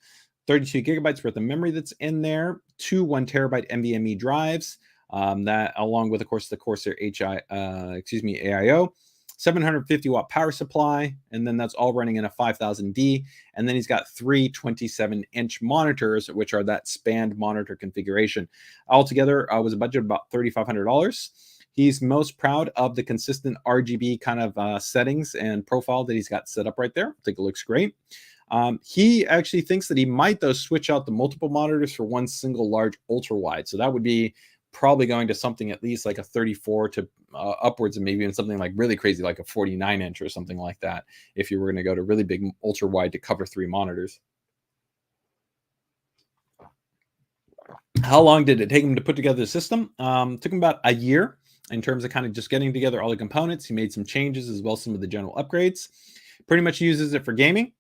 32 gigabytes worth of memory that's in there, two 1 terabyte NVMe drives, that along with, of course, the Corsair AIO. 750 watt power supply, and then that's all running in a 5000D. And then he's got three 27-inch monitors, which are that spanned monitor configuration. Altogether, was a budget of about $3,500. He's most proud of the consistent RGB kind of settings and profile that he's got set up right there. I think it looks great. He actually thinks that he might, though, switch out the multiple monitors for one single large ultra wide. So that would be probably going to something at least like a 34 to upwards, and maybe even something like really crazy like a 49-inch or something like that if you were going to go to really big ultra wide to cover 3 monitors. How long did it take him to put together the system? Took him about a year in terms of kind of just getting together all the components. He made some changes as well as some of the general upgrades. Pretty much uses it for gaming.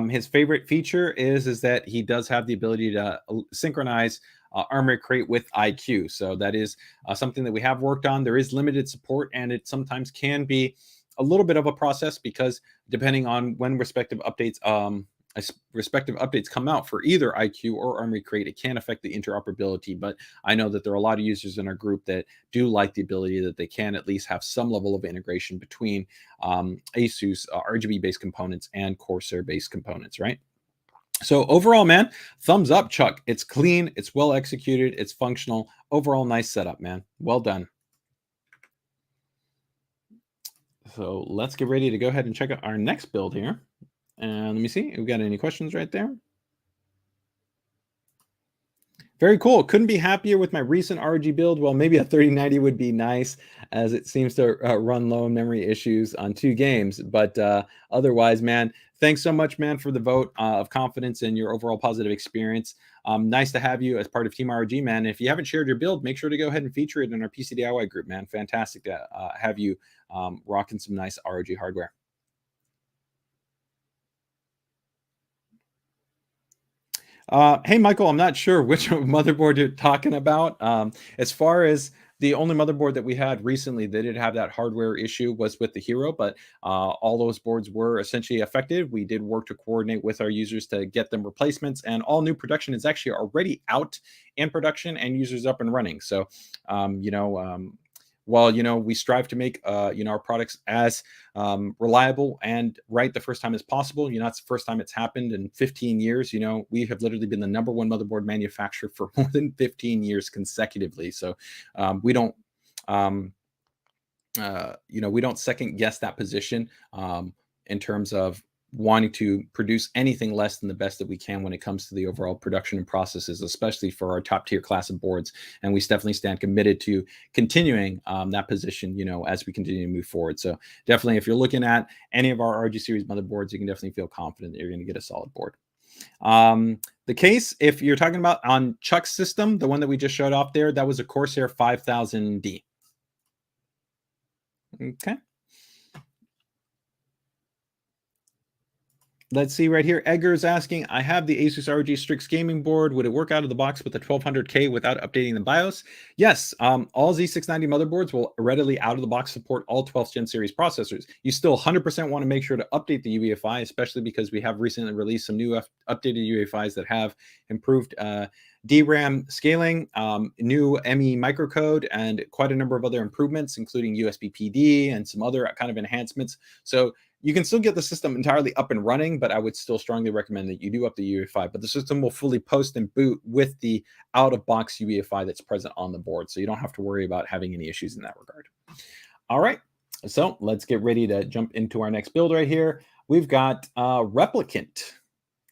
His favorite feature is that he does have the ability to synchronize Armoury Crate with IQ. So that is something that we have worked on. There is limited support, and it sometimes can be a little bit of a process because depending on when respective updates come out for either IQ or Armoury Crate, it can affect the interoperability. But I know that there are a lot of users in our group that do like the ability that they can at least have some level of integration between ASUS RGB-based components and Corsair-based components, right? So overall, man, thumbs up, Chuck. It's clean, it's well executed, it's functional. Overall, nice setup, man. Well done. So let's get ready to go ahead and check out our next build here. And let me see if we got any questions right there. Very cool. Couldn't be happier with my recent ROG build. Well, maybe a 3090 would be nice, as it seems to run low memory issues on 2 games. But otherwise, man, thanks so much, man, for the vote of confidence in your overall positive experience. Nice to have you as part of Team ROG, man. If you haven't shared your build, make sure to go ahead and feature it in our PCDIY group, man. Fantastic to have you rocking some nice ROG hardware. Hey, Michael, I'm not sure which motherboard you're talking about. As far as the only motherboard that we had recently that did have that hardware issue was with the Hero, but all those boards were essentially affected. We did work to coordinate with our users to get them replacements, and all new production is actually already out in production and users up and running. So, while we strive to make our products as reliable and right the first time as possible, it's the first time it's happened in 15 years. We have literally been the #1 motherboard manufacturer for more than 15 years consecutively. So we don't we don't second guess that position in terms of wanting to produce anything less than the best that we can when it comes to the overall production and processes, especially for our top tier class of boards. And we definitely stand committed to continuing that position, as we continue to move forward. So definitely, if you're looking at any of our ROG series motherboards, you can definitely feel confident that you're going to get a solid board. The case, if you're talking about on Chuck's system, the one that we just showed off there, that was a Corsair 5000D. Okay. Let's see right here. Edgar is asking, I have the Asus ROG Strix gaming board. Would it work out of the box with the 1200K without updating the BIOS? Yes, all Z690 motherboards will readily out of the box support all 12th gen series processors. You still 100% want to make sure to update the UEFI, especially because we have recently released some new updated UEFIs that have improved DRAM scaling, new ME microcode, and quite a number of other improvements, including USB PD and some other kind of enhancements. So you can still get the system entirely up and running, but I would still strongly recommend that you do up the UEFI. But the system will fully post and boot with the out-of-box UEFI that's present on the board, so you don't have to worry about having any issues in that regard. All right, so let's get ready to jump into our next build right here. We've got Replicant,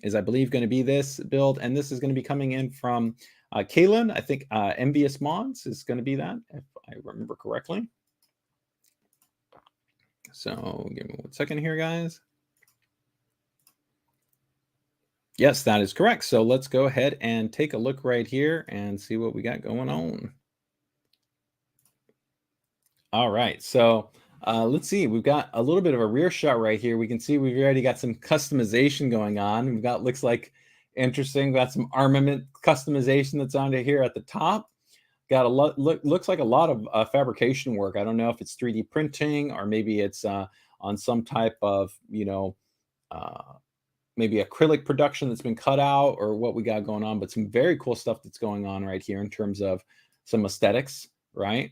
is I believe going to be this build, and this is going to be coming in from Kalen. I think Envious Mods is going to be that, if I remember correctly. So give me 1 second here, guys. Yes, that is correct. So let's go ahead and take a look right here and see what we got going on. All right, so let's see. We've got a little bit of a rear shot right here. We can see we've already got some customization going on. We've got, looks like interesting. We've got some armament customization that's on here at the top. Got a lot, looks like a lot of fabrication work. I don't know if it's 3D printing or maybe it's on some type of, maybe acrylic production that's been cut out or what we got going on, but some very cool stuff that's going on right here in terms of some aesthetics, right?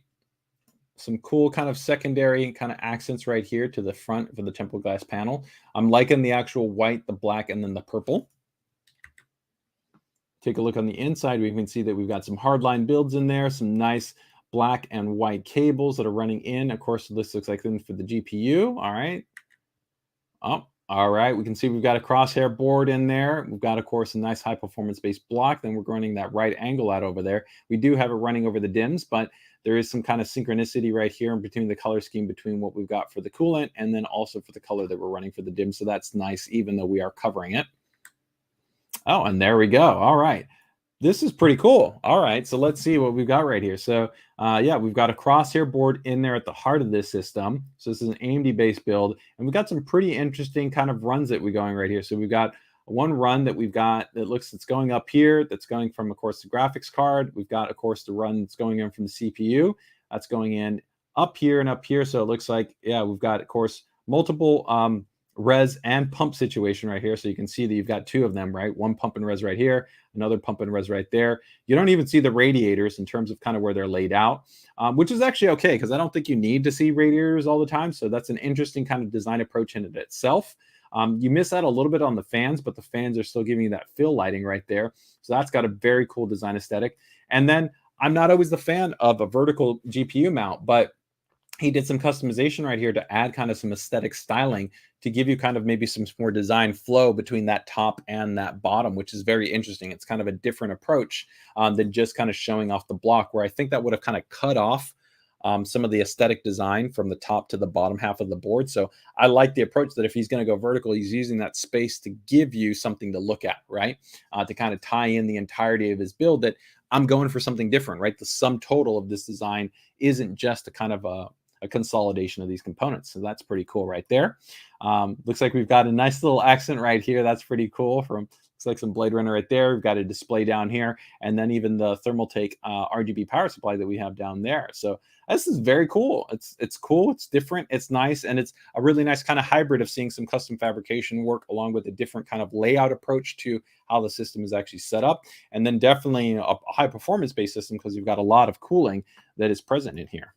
Some cool kind of secondary kind of accents right here to the front for the template glass panel. I'm liking the actual white, the black, and then the purple. Take a look on the inside. We can see that we've got some hardline builds in there, some nice black and white cables that are running in. Of course, this looks like them for the GPU. All right. Oh, all right. We can see we've got a crosshair board in there. We've got, of course, a nice high performance based block. Then we're running that right angle out over there. We do have it running over the DIMMs, but there is some kind of synchronicity right here in between the color scheme between what we've got for the coolant and then also for the color that we're running for the DIMM. So that's nice, even though we are covering it. Oh, and there we go. All right. This is pretty cool. All right. So let's see what we've got right here. So yeah, we've got a crosshair board in there at the heart of this system. So this is an AMD based build. And we've got some pretty interesting kind of runs that we're going right here. So we've got one run that we've got that looks, it's going up here. That's going from, of course, the graphics card. We've got, of course, the run that's going in from the CPU. That's going in up here and up here. So it looks like, yeah, we've got, of course, multiple res and pump situation right here. So you can see that you've got two of them, right? One pump and res right here, another pump and res right there. You don't even see the radiators in terms of kind of where they're laid out, which is actually okay because I don't think you need to see radiators all the time. So that's an interesting kind of design approach in it itself. You miss out a little bit on the fans, but the fans are still giving you that fill lighting right there. So that's got a very cool design aesthetic. And then I'm not always the fan of a vertical GPU mount, but he did some customization right here to add kind of some aesthetic styling to give you kind of maybe some more design flow between that top and that bottom, which is very interesting. It's kind of a different approach than just kind of showing off the block, where I think that would have kind of cut off some of the aesthetic design from the top to the bottom half of the board. So I like the approach that if he's going to go vertical, he's using that space to give you something to look at, right? To kind of tie in the entirety of his build that I'm going for something different, right? The sum total of this design isn't just a kind of a consolidation of these components. So that's pretty cool right there. Looks like we've got a nice little accent right here. That's pretty cool. Looks like some Blade Runner right there. We've got a display down here, and then even the Thermaltake RGB power supply that we have down there. So this is very cool. It's cool. It's different. It's nice, and it's a really nice kind of hybrid of seeing some custom fabrication work along with a different kind of layout approach to how the system is actually set up, and then definitely a high performance based system because you've got a lot of cooling that is present in here.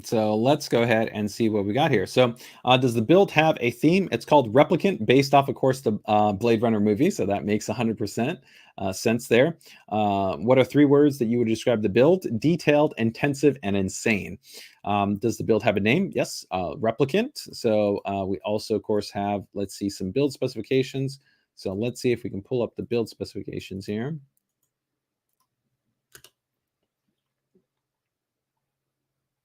So let's go ahead and see what we got here. So does the build have a theme? It's called Replicant, based off, of course, the Blade Runner movie. So that makes 100% sense there. What are 3 words that you would describe the build? Detailed, intensive, and insane. Does the build have a name? Yes, Replicant. So we also, of course, have, let's see, some build specifications. So let's see if we can pull up the build specifications here.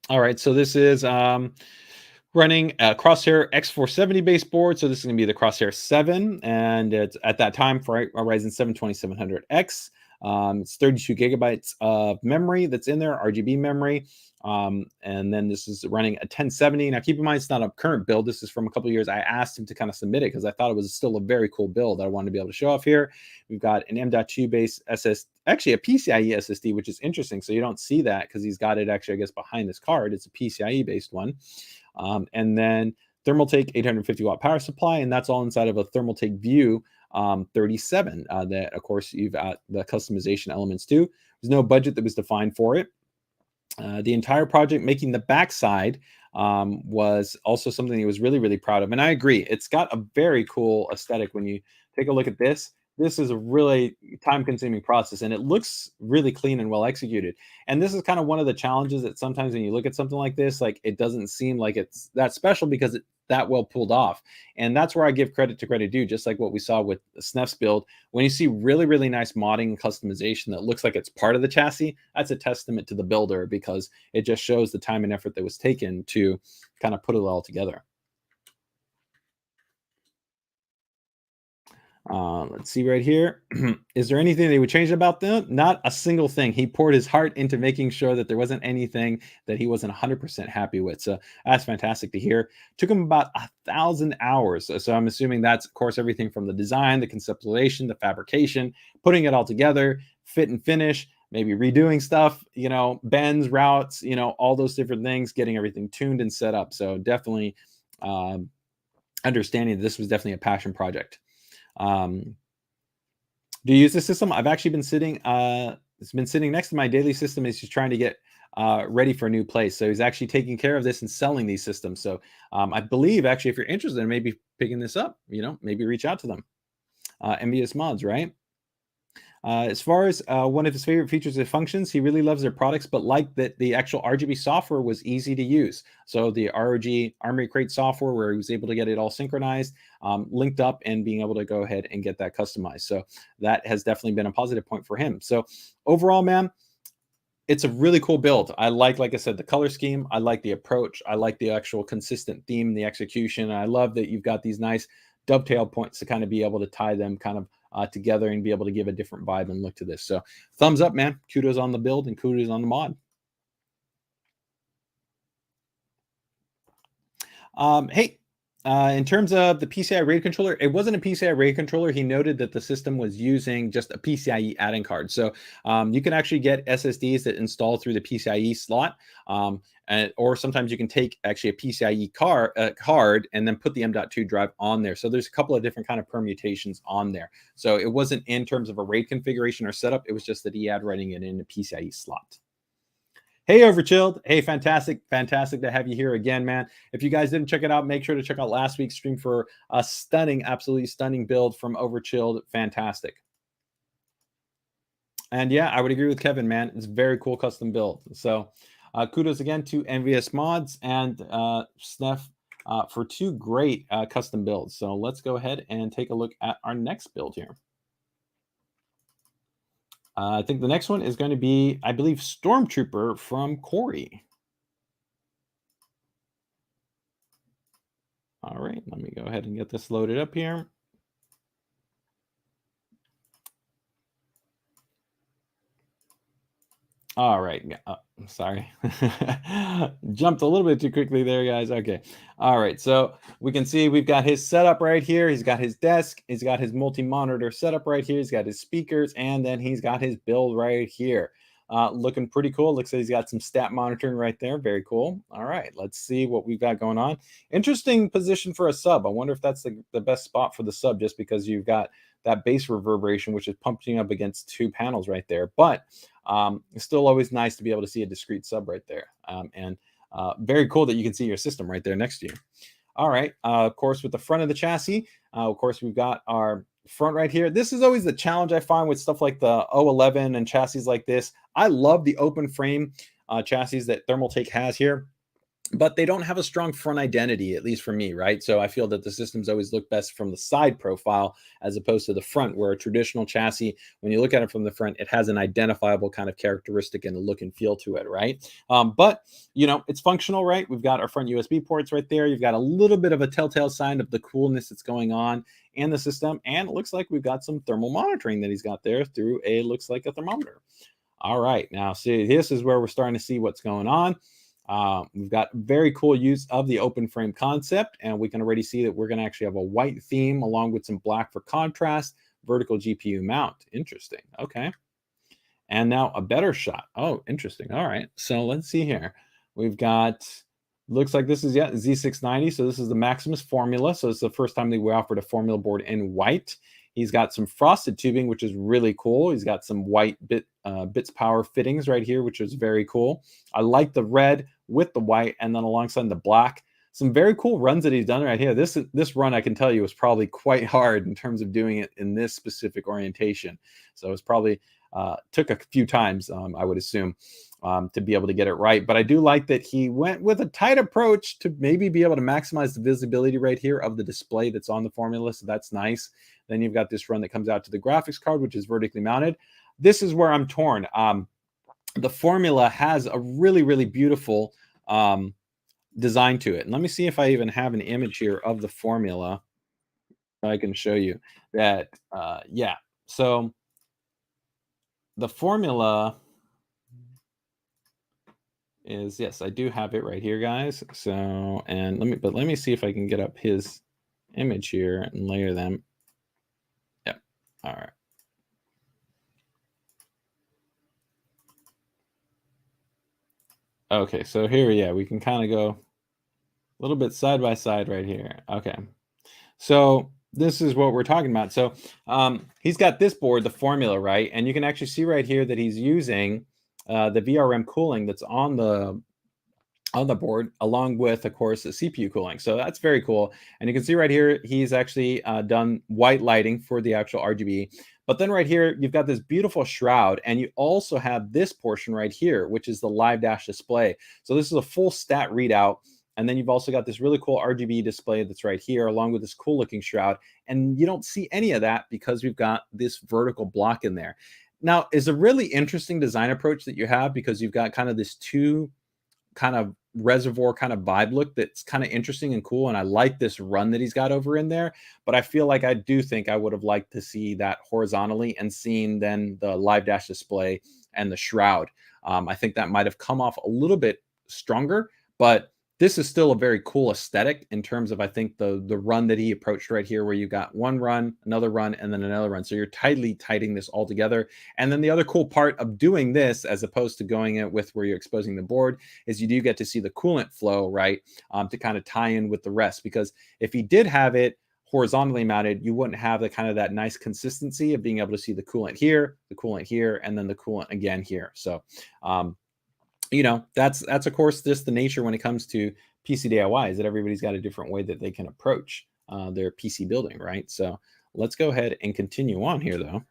All right, so this is running a Crosshair X470 baseboard. So this is going to be the Crosshair 7, and it's at that time for a Ryzen 7 2700X. It's 32 gigabytes of memory that's in there, RGB memory. And then this is running a 1070. Now, keep in mind, it's not a current build. This is from a couple of years. I asked him to kind of submit it because I thought it was still a very cool build that I wanted to be able to show off here. We've got an M.2 base SSD, actually a PCIe SSD, which is interesting. So you don't see that because he's got it actually, I guess, behind this card. It's a PCIe based one. And then Thermaltake 850 watt power supply, and that's all inside of a Thermaltake View 37 that, of course, you've got the customization elements too. There's no budget that was defined for it. The entire project, making the backside, was also something he was really, really proud of. And I agree, it's got a very cool aesthetic. When you take a look at this, this is a really time-consuming process, and it looks really clean and well executed. And this is kind of one of the challenges that sometimes when you look at something like this, like, it doesn't seem like it's that special because it's that well pulled off. And that's where I give credit to credit due, just like what we saw with Snef's build. When you see really, really nice modding and customization that looks like it's part of the chassis, that's a testament to the builder, because it just shows the time and effort that was taken to kind of put it all together. Let's see right here. Is there anything they would change about them? Not a single thing. He poured his heart into making sure that there wasn't anything that he wasn't 100% happy with. So that's fantastic to hear. Took him about 1,000 hours. So I'm assuming that's, of course, everything from the design, the conceptualization, the fabrication, putting it all together, fit and finish, maybe redoing stuff, bends, routes, all those different things, getting everything tuned and set up. So definitely understanding that this was definitely a passion project. Do you use the system? I've actually been sitting, it's been sitting next to my daily system. Is just trying to get ready for a new place. So he's actually taking care of this and selling these systems. So I believe, actually, if you're interested in maybe picking this up, maybe reach out to them. Envious Mods, right? As far as one of his favorite features and functions, he really loves their products, but liked that the actual RGB software was easy to use. So the ROG Armory Crate software, where he was able to get it all synchronized, linked up, and being able to go ahead and get that customized. So that has definitely been a positive point for him. So overall, man, it's a really cool build. I like I said, the color scheme. I like the approach. I like the actual consistent theme, the execution. I love that you've got these nice dovetail points to kind of be able to tie them kind of together and be able to give a different vibe and look to this. So thumbs up, man. Kudos on the build and kudos on the mod. Hey, in terms of the PCI RAID controller, it wasn't a PCI RAID controller. He noted that the system was using just a PCIe add-in card. So you can actually get SSDs that install through the PCIe slot. Or sometimes you can take actually a PCIe card and then put the M.2 drive on there. So there's a couple of different kind of permutations on there. So it wasn't in terms of a RAID configuration or setup. It was just that he had running it in a PCIe slot. Hey, Overchilled. Hey, fantastic to have you here again, man. If you guys didn't check it out, make sure to check out last week's stream for a stunning, absolutely stunning build from Overchilled. Fantastic. And yeah, I would agree with Kevin, man. It's a very cool custom build. So kudos again to Envious Mods and Snef for 2 great custom builds. So let's go ahead and take a look at our next build here. I think the next one is going to be, I believe, Stormtrooper from Corey. All right, let me go ahead and get this loaded up here. All right. Sorry. Jumped a little bit too quickly there, guys. Okay. All right. So we can see we've got his setup right here. He's got his desk. He's got his multi-monitor setup right here. He's got his speakers, and then he's got his build right here. Looking pretty cool. Looks like he's got some stat monitoring right there. Very cool. All right. Let's see what we've got going on. Interesting position for a sub. I wonder if that's the best spot for the sub, just because you've got that bass reverberation, which is pumping up against 2 panels right there. But it's still always nice to be able to see a discrete sub right there. And very cool that you can see your system right there next to you. All right, of course, with the front of the chassis, of course, we've got our front right here. This is always the challenge I find with stuff like the 011 and chassis like this. I love the open frame chassis that Thermaltake has here, but they don't have a strong front identity, at least for me, right? So I feel that the systems always look best from the side profile as opposed to the front, where a traditional chassis, when you look at it from the front, it has an identifiable kind of characteristic and a look and feel to it, right? But, you know, it's functional, right? We've got our front USB ports right there. You've got a little bit of a telltale sign of the coolness that's going on in the system. And it looks like we've got some thermal monitoring that he's got there through looks like a thermometer. All right, now see, this is where we're starting to see what's going on. We've got very cool use of the open frame concept, and we can already see that we're going to actually have a white theme along with some black for contrast, vertical GPU mount. Interesting. Okay. And now a better shot. Oh, interesting. All right. So let's see here. We've got, looks like this is, yeah, Z690. So this is the Maximus Formula. So it's the first time that we offered a Formula board in white. He's got some frosted tubing, which is really cool. He's got some white bits power fittings right here, which is very cool. I like the red with the white, and then alongside the black. Some very cool runs that he's done right here. This run, I can tell you, was probably quite hard in terms of doing it in this specific orientation. So it's probably took a few times, I would assume, to be able to get it right. But I do like that he went with a tight approach to maybe be able to maximize the visibility right here of the display that's on the Formula. So that's nice. Then you've got this run that comes out to the graphics card, which is vertically mounted. This is where I'm torn. The Formula has a really, really beautiful design to it. And let me see if I even have an image here of the Formula. I can show you that. Yeah. So the Formula is, yes, I do have it right here, guys. So, and let me see if I can get up his image here and layer them. Yep. All right. Okay, so here, yeah, we can kind of go a little bit side by side right here. Okay, so this is what we're talking about. So he's got this board, the Formula, right? And you can actually see right here that he's using the VRM cooling that's on the board, along with, of course, the CPU cooling. So that's very cool. And you can see right here, he's actually done white lighting for the actual RGB. But then right here, you've got this beautiful shroud, and you also have this portion right here, which is the live dash display. So this is a full stat readout. And then you've also got this really cool RGB display that's right here, along with this cool looking shroud. And you don't see any of that because we've got this vertical block in there. Now, it's a really interesting design approach that you have, because you've got kind of this two kind of reservoir kind of vibe look that's kind of interesting and cool. And I like this run that he's got over in there, but I feel like I do think I would have liked to see that horizontally and seen then the live dash display and the shroud. I think that might have come off a little bit stronger, but this is still a very cool aesthetic in terms of, I think, the run that he approached right here, where you got one run, another run, and then another run. So you're tightly tighting this all together. And then the other cool part of doing this, as opposed to going it with where you're exposing the board, is you do get to see the coolant flow, right, to kind of tie in with the rest. Because if he did have it horizontally mounted, you wouldn't have the kind of that nice consistency of being able to see the coolant here, and then the coolant again here. So, you know, that's of course just the nature when it comes to PCDIY, is that everybody's got a different way that they can approach their PC building, right? So let's go ahead and continue on here, though.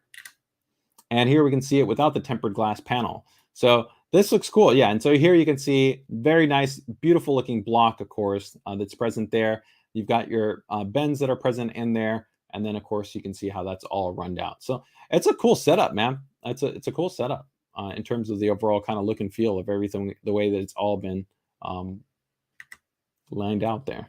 And here we can see it without the tempered glass panel. So this looks cool. Yeah, and so here you can see very nice, beautiful looking block, of course, that's present there. You've got your bends that are present in there. And then, of course, you can see how that's all run down. So it's a cool setup, man. It's a cool setup. In terms of the overall kind of look and feel of everything, the way that it's all been lined out there.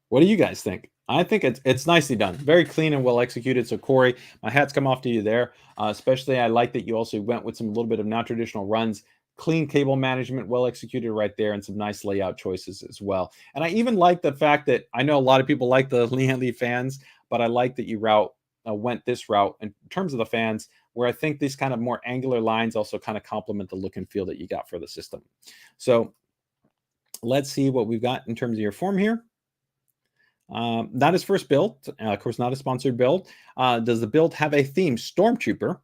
What do you guys think? I think it's nicely done. Very clean and well executed. So Corey, my hats come off to you there. Especially, I like that you also went with some little bit of non-traditional runs. Clean cable management, well executed right there, and some nice layout choices as well. And I even like the fact that, I know a lot of people like the Lee fans, but I like that you went this route in terms of the fans, where I think these kind of more angular lines also kind of complement the look and feel that you got for the system. So let's see what we've got in terms of your form here. Not his first build, of course, not a sponsored build. Does the build have a theme? Stormtrooper.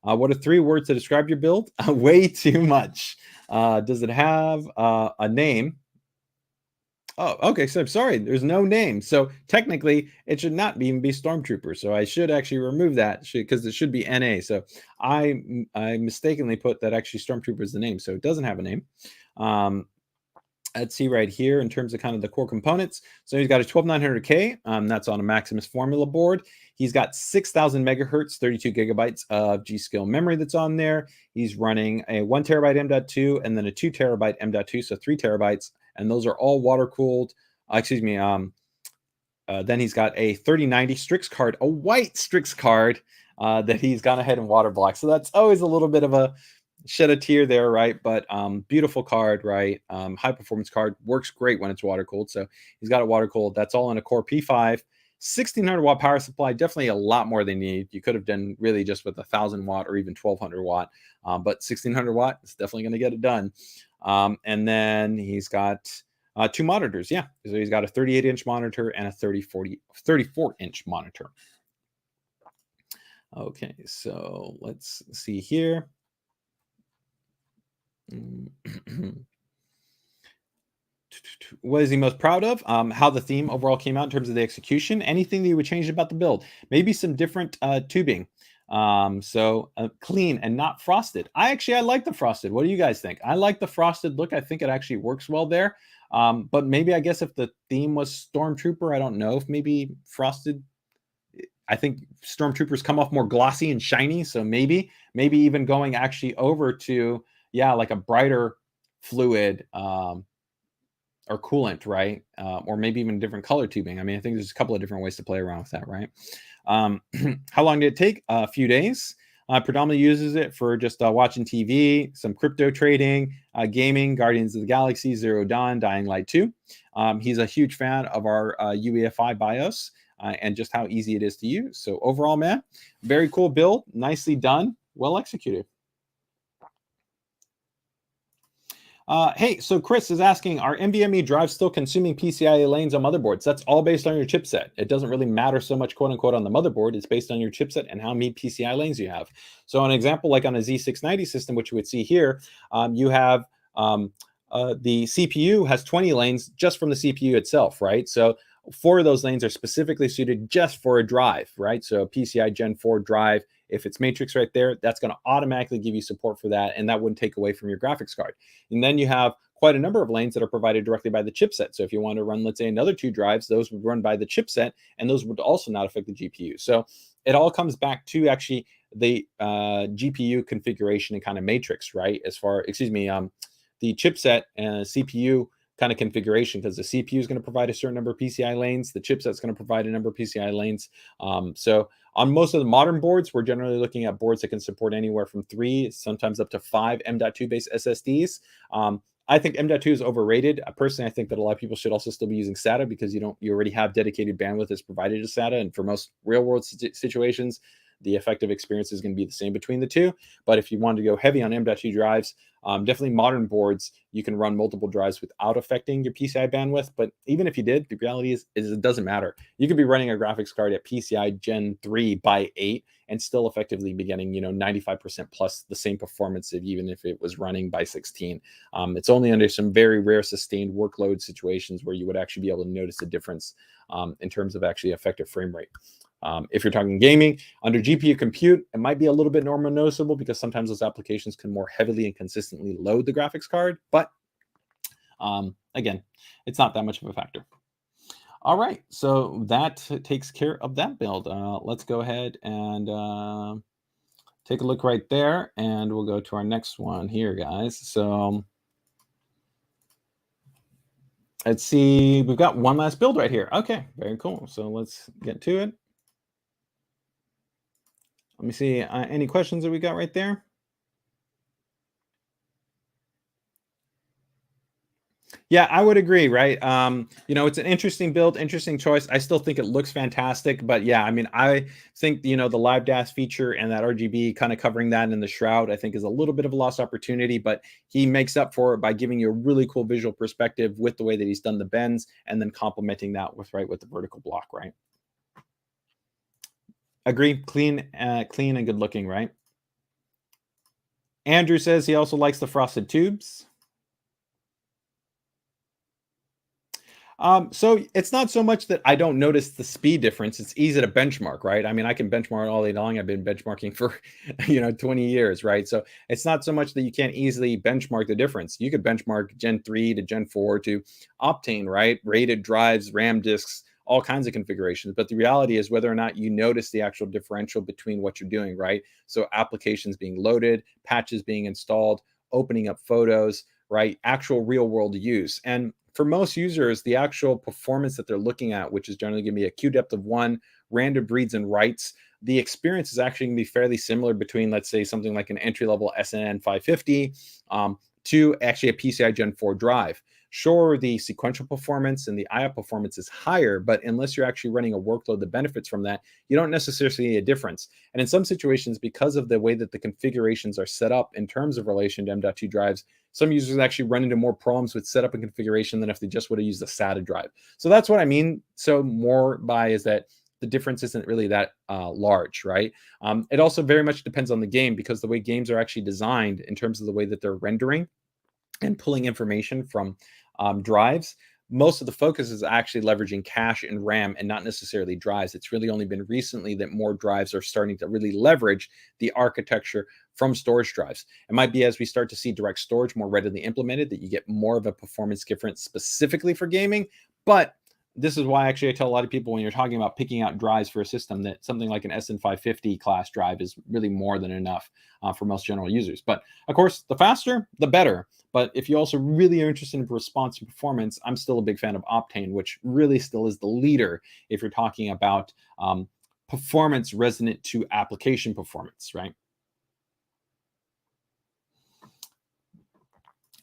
What are 3 words to describe your build? Way too much. Does it have a name? Oh, okay. So I'm sorry. There's no name. So technically, it should not even be Stormtrooper. So I should actually remove that because it should be NA. So I mistakenly put that actually Stormtrooper is the name. So it doesn't have a name. Um, let's see right here in terms of kind of the core components. So he's got a 12900K. That's on a Maximus Formula board. He's got 6,000 megahertz, 32 gigabytes of G-Skill memory that's on there. He's running a 1 terabyte M.2 and then a 2 terabyte M.2, so 3 terabytes. And those are all water cooled. Then he's got a 3090 Strix card, a white Strix card that he's gone ahead and water blocked. So that's always a little bit of a shed a tear there, right? But beautiful card, right? High performance card, works great when it's water cooled. So he's got it water cooled. That's all in a Core P5. 1600 watt power supply, definitely a lot more than you need. You could have done really just with 1,000 watt or even 1,200 watt, but 1600 watt is definitely going to get it done. And then he's got 2 monitors. Yeah, so he's got a 38-inch monitor and a 34-inch monitor. Okay, so let's see here. What is he most proud of? How the theme overall came out in terms of the execution. Anything that you would change about the build? Maybe some different tubing. So clean and not frosted. I like the frosted. What do you guys think? I like the frosted look. I think it actually works well there. But maybe I guess if the theme was Stormtrooper, I don't know if maybe frosted. I think Stormtroopers come off more glossy and shiny. So maybe even going actually over to, yeah, like a brighter fluid or coolant, right? Or maybe even different color tubing. I mean, I think there's a couple of different ways to play around with that, right? How long did it take? A few days. Predominantly uses it for just watching TV, some crypto trading, gaming, Guardians of the Galaxy, Zero Dawn, Dying Light 2. He's a huge fan of our UEFI BIOS and just how easy it is to use. So overall, man, very cool build, nicely done, well executed. Hey, so Chris is asking, are NVMe drives still consuming PCIe lanes on motherboards? That's all based on your chipset. It doesn't really matter so much, quote unquote, on the motherboard. It's based on your chipset and how many PCI lanes you have. So an example, like on a Z690 system, which you would see here, you have the CPU has 20 lanes just from the CPU itself, right? So 4 of those lanes are specifically suited just for a drive, right? So a PCI Gen 4 drive, if it's matrix right there, that's going to automatically give you support for that, and that wouldn't take away from your graphics card. And then you have quite a number of lanes that are provided directly by the chipset. So if you want to run, let's say, another 2 drives, those would run by the chipset, and those would also not affect the GPU. So it all comes back to actually the GPU configuration and kind of matrix, right? As far, the chipset and CPU kind of configuration, because the CPU is going to provide a certain number of PCI lanes, the chipset is going to provide a number of PCI lanes. So on most of the modern boards, we're generally looking at boards that can support anywhere from 3, sometimes up to 5 M.2 based SSDs. I think M.2 is overrated. Personally, I think that a lot of people should also still be using SATA because you already have dedicated bandwidth that's provided to SATA, and for most real world situations, the effective experience is going to be the same between the two. But if you want to go heavy on M.2 drives, definitely modern boards, you can run multiple drives without affecting your PCI bandwidth. But even if you did, the reality is it doesn't matter. You could be running a graphics card at PCI Gen 3 by 8 and still effectively be getting 95% plus the same performance even if it was running by 16. It's only under some very rare sustained workload situations where you would actually be able to notice a difference in terms of actually effective frame rate. If you're talking gaming, under GPU compute, it might be a little bit more noticeable because sometimes those applications can more heavily and consistently load the graphics card. But again, it's not that much of a factor. All right, so that takes care of that build. Let's go ahead and take a look right there, and we'll go to our next one here, guys. So let's see, we've got one last build right here. Okay, very cool. So let's get to it. Let me see, any questions that we got right there? Yeah, I would agree, right? It's an interesting build, interesting choice. I still think it looks fantastic, but yeah, I mean, I think, the live DAS feature and that RGB kind of covering that in the shroud, I think is a little bit of a lost opportunity, but he makes up for it by giving you a really cool visual perspective with the way that he's done the bends and then complementing that with the vertical block, right? Agree, clean and good looking, right? Andrew says he also likes the frosted tubes. So it's not so much that I don't notice the speed difference. It's easy to benchmark, right? I mean, I can benchmark all day long. I've been benchmarking for, 20 years, right? So it's not so much that you can't easily benchmark the difference. You could benchmark Gen 3 to Gen 4 to Optane, right? Rated drives, RAM disks, all kinds of configurations. But the reality is whether or not you notice the actual differential between what you're doing, right? So applications being loaded, patches being installed, opening up photos, right? Actual real world use. And for most users, the actual performance that they're looking at, which is generally going to be a Q depth of 1, random reads and writes, the experience is actually going to be fairly similar between, let's say, something like an entry level SNN 550 to actually a PCI Gen 4 drive. Sure, the sequential performance and the IO performance is higher, but unless you're actually running a workload that benefits from that, you don't necessarily see a difference. And in some situations, because of the way that the configurations are set up in terms of relation to M.2 drives, some users actually run into more problems with setup and configuration than if they just would have used a SATA drive. So that's what I mean. So more by is that the difference isn't really that large, right? It also very much depends on the game because the way games are actually designed in terms of the way that they're rendering and pulling information from drives, most of the focus is actually leveraging cache and RAM and not necessarily drives. It's really only been recently that more drives are starting to really leverage the architecture from storage drives. It might be as we start to see direct storage more readily implemented that you get more of a performance difference specifically for gaming. But this is why actually I tell a lot of people when you're talking about picking out drives for a system that something like an SN550 class drive is really more than enough for most general users. But of course, the faster, the better. But if you also really are interested in response and performance, I'm still a big fan of Optane, which really still is the leader if you're talking about performance resonant to application performance, right?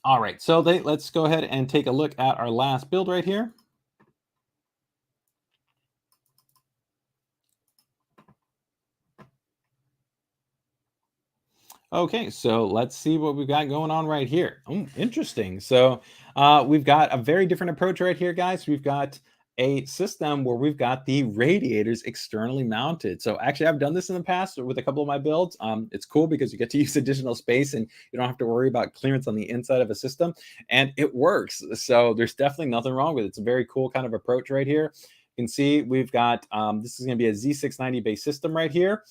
All right, so let's go ahead and take a look at our last build right here. Okay, so let's see what we've got going on right here. Interesting. So we've got a very different approach right here, guys. We've got a system where we've got the radiators externally mounted. So actually, I've done this in the past with a couple of my builds. It's cool because you get to use additional space and you don't have to worry about clearance on the inside of a system, and it works. So there's definitely nothing wrong with it. It's a very cool kind of approach right here. You can see we've got this is going to be a Z690 based system right here.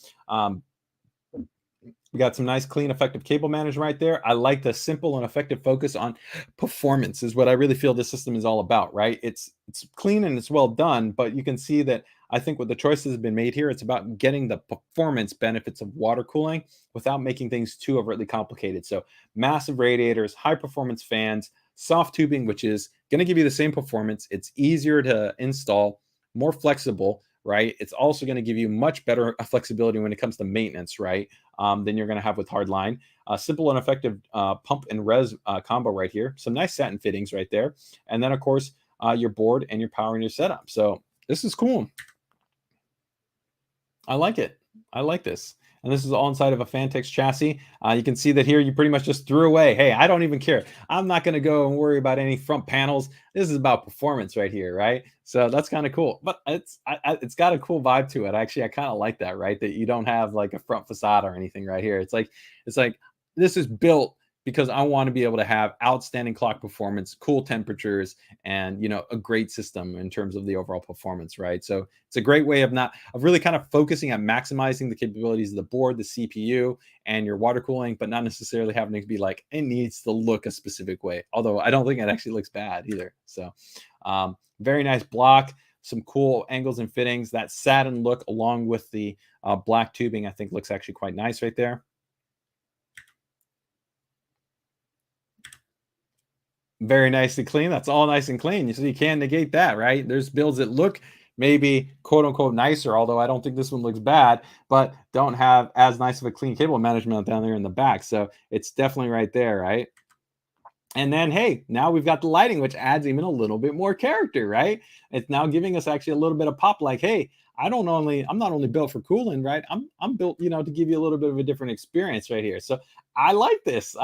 We got some nice, clean, effective cable management right there. I like the simple and effective focus on performance is what I really feel this system is all about, right? It's clean and it's well done, but you can see that I think what the choices have been made here, it's about getting the performance benefits of water cooling without making things too overtly complicated. So massive radiators, high performance fans, soft tubing, which is going to give you the same performance. It's easier to install, more flexible, right? It's also going to give you much better flexibility when it comes to maintenance, right? Than you're going to have with hardline. Simple and effective pump and res combo right here. Some nice satin fittings right there. And then, of course, your board and your power and your setup. So this is cool. I like it. I like this. And this is all inside of a Fantex chassis. You can see that here you pretty much just threw away. Hey, I don't even care. I'm not going to go and worry about any front panels. This is about performance right here, right? So that's kind of cool. But it's got a cool vibe to it. Actually, I kind of like that, right? That you don't have like a front facade or anything right here. It's like this is built because I want to be able to have outstanding clock performance, cool temperatures, and a great system in terms of the overall performance, right? So it's a great way of really kind of focusing on maximizing the capabilities of the board, the CPU, and your water cooling, but not necessarily having to be like it needs to look a specific way. Although I don't think it actually looks bad either. So very nice block, some cool angles and fittings. That satin look along with the black tubing, I think looks actually quite nice right there. Very nicely clean. That's all nice and clean. So you can't negate that, right? There's builds that look maybe quote unquote nicer, although I don't think this one looks bad, but don't have as nice of a clean cable management down there in the back. So it's definitely right there, right? And then, hey, now we've got the lighting, which adds even a little bit more character, right? It's now giving us actually a little bit of pop. Like, hey, I'm not only built for cooling, right? I'm built, to give you a little bit of a different experience right here. So I like this.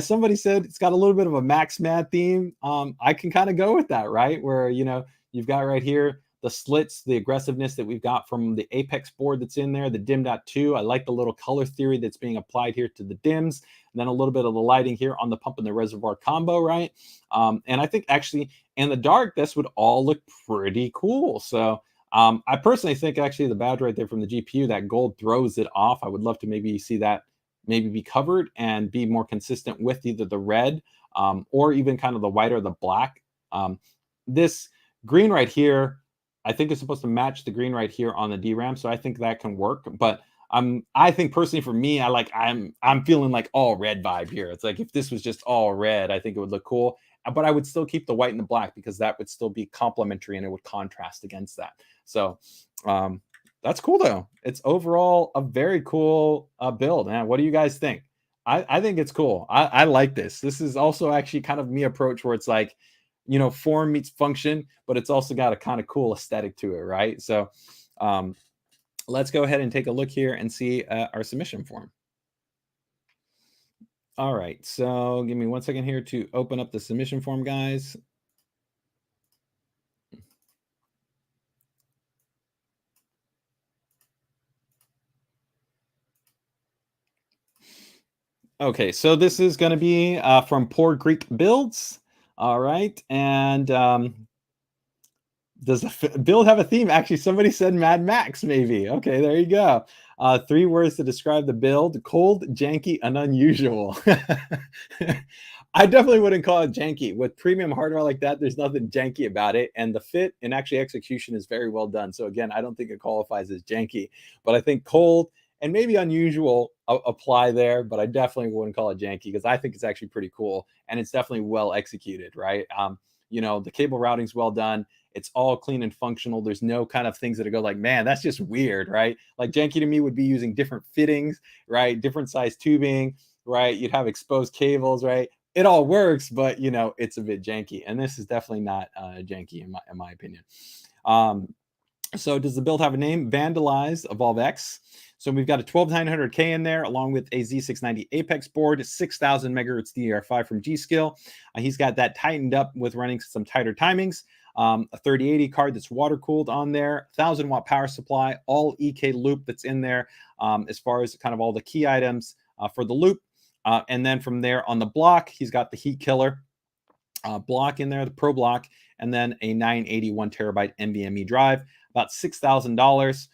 Somebody said it's got a little bit of a Max Mad theme. I can kind of go with that, right? Where you've got right here the slits, the aggressiveness that we've got from the Apex board that's in there, the dim.2. I like the little color theory that's being applied here to the dims, and then a little bit of the lighting here on the pump and the reservoir combo, right? And I think actually in the dark, this would all look pretty cool. So I personally think actually the badge right there from the GPU, that gold throws it off. I would love to maybe see that maybe be covered and be more consistent with either the red or even kind of the white or the black. This green right here, I think is supposed to match the green right here on the DRAM, so I think that can work. But I think personally for me, I'm feeling like all red vibe here. It's like if this was just all red, I think it would look cool. But I would still keep the white and the black because that would still be complementary and it would contrast against that. So that's cool though. It's overall a very cool build. Man, what do you guys think? I think it's cool. I like this. This is also actually kind of me approach where it's like, you know, form meets function, but it's also got a kind of cool aesthetic to it, right? So let's go ahead and take a look here and see our submission form. All right, so give me 1 second here to open up the submission form, guys. Okay, so this is going to be from Poor Greek Builds. All right, and does the build have a theme? Actually, somebody said Mad Max, maybe. Okay, there you go. 3 words to describe the build: cold, janky, and unusual. I definitely wouldn't call it janky. With premium hardware like that, there's nothing janky about it. And the fit and actually execution is very well done. So again, I don't think it qualifies as janky, but I think cold and maybe unusual apply there, but I definitely wouldn't call it janky because I think it's actually pretty cool and it's definitely well executed, right? You know, the cable routing's well done. It's all clean and functional. There's no kind of things that go like, man, that's just weird, right? Like janky to me would be using different fittings, right? Different size tubing, right? You'd have exposed cables, right? It all works, but you know, it's a bit janky. And this is definitely not janky in my opinion. So does the build have a name? Vandalized Evolve X. So we've got a 12900K in there, along with a Z690 Apex board, 6000 megahertz DDR5 from G-Skill. He's got that tightened up with running some tighter timings. A 3080 card that's water cooled on there, 1000-watt power supply, all EK loop that's in there as far as kind of all the key items for the loop. And then from there on the block, he's got the heat killer block in there, the Pro block, and then a 981 terabyte NVMe drive, about $6,000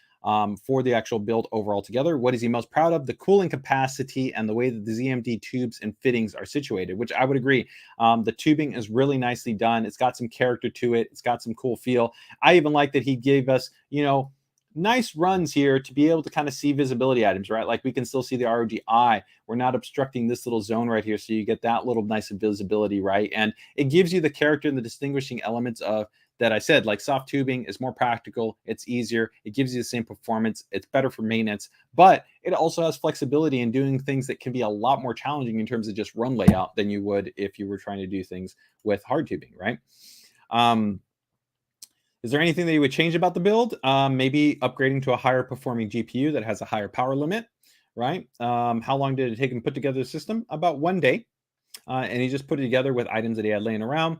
for the actual build overall together. What is he most proud of? The cooling capacity and the way that the ZMD tubes and fittings are situated, which I would agree. The tubing is really nicely done. It's got some character to it. It's got some cool feel. I even like that he gave us, you know, nice runs here to be able to kind of see visibility items, right? Like we can still see the ROG Eye. We're not obstructing this little zone right here. So you get that little nice visibility, right? And it gives you the character and the distinguishing elements of that I said, like soft tubing is more practical, it's easier, it gives you the same performance, it's better for maintenance, but it also has flexibility in doing things that can be a lot more challenging in terms of just run layout than you would if you were trying to do things with hard tubing, right? Is there anything that you would change about the build? Maybe upgrading to a higher performing GPU that has a higher power limit, right? How long did it take him to put together the system? About 1 day. And he just put it together with items that he had laying around.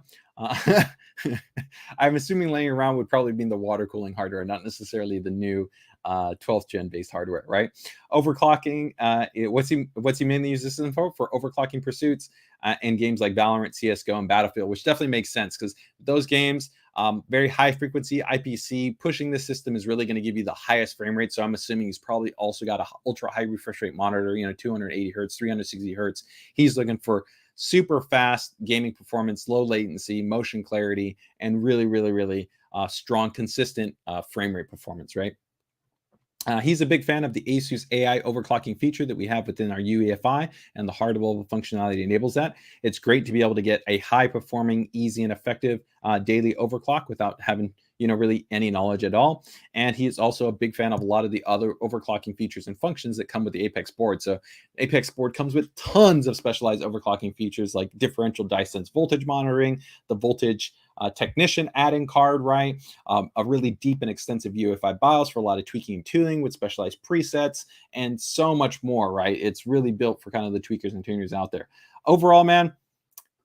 I'm assuming laying around would probably mean the water cooling hardware, not necessarily the new 12th gen based hardware, right? Overclocking, what's he mainly use this info for? Overclocking pursuits in games like Valorant, CSGO, and Battlefield, which definitely makes sense because those games, very high frequency IPC, pushing the system is really going to give you the highest frame rate. So I'm assuming he's probably also got a ultra high refresh rate monitor, you know, 280 hertz, 360 hertz. He's looking for super fast gaming performance, low latency, motion clarity, and really strong, consistent frame rate performance, right? He's a big fan of the ASUS AI overclocking feature that we have within our UEFI, and the hardware functionality enables that. It's great to be able to get a high performing, easy, and effective daily overclock without having, you know, really any knowledge at all. And he is also a big fan of a lot of the other overclocking features and functions that come with the Apex board. So Apex board comes with tons of specialized overclocking features like differential dye sense voltage monitoring, the voltage technician add-in card, right? A really deep and extensive UEFI BIOS for a lot of tweaking and tuning with specialized presets and so much more, right? It's really built for kind of the tweakers and tuners out there. Overall, man,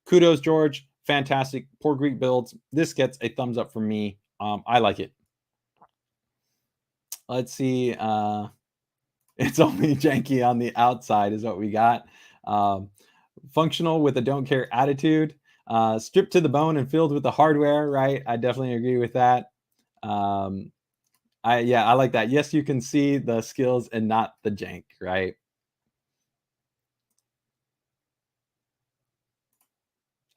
kudos, George. Fantastic. Poor Greek builds. This gets a thumbs up from me. I like it. let's see. It's only janky on the outside is what we got. Um, Functional with a don't care attitude. Stripped to the bone and filled with the hardware, right? I definitely agree with that. Um, I like that. Yes, you can see the skills and not the jank, right?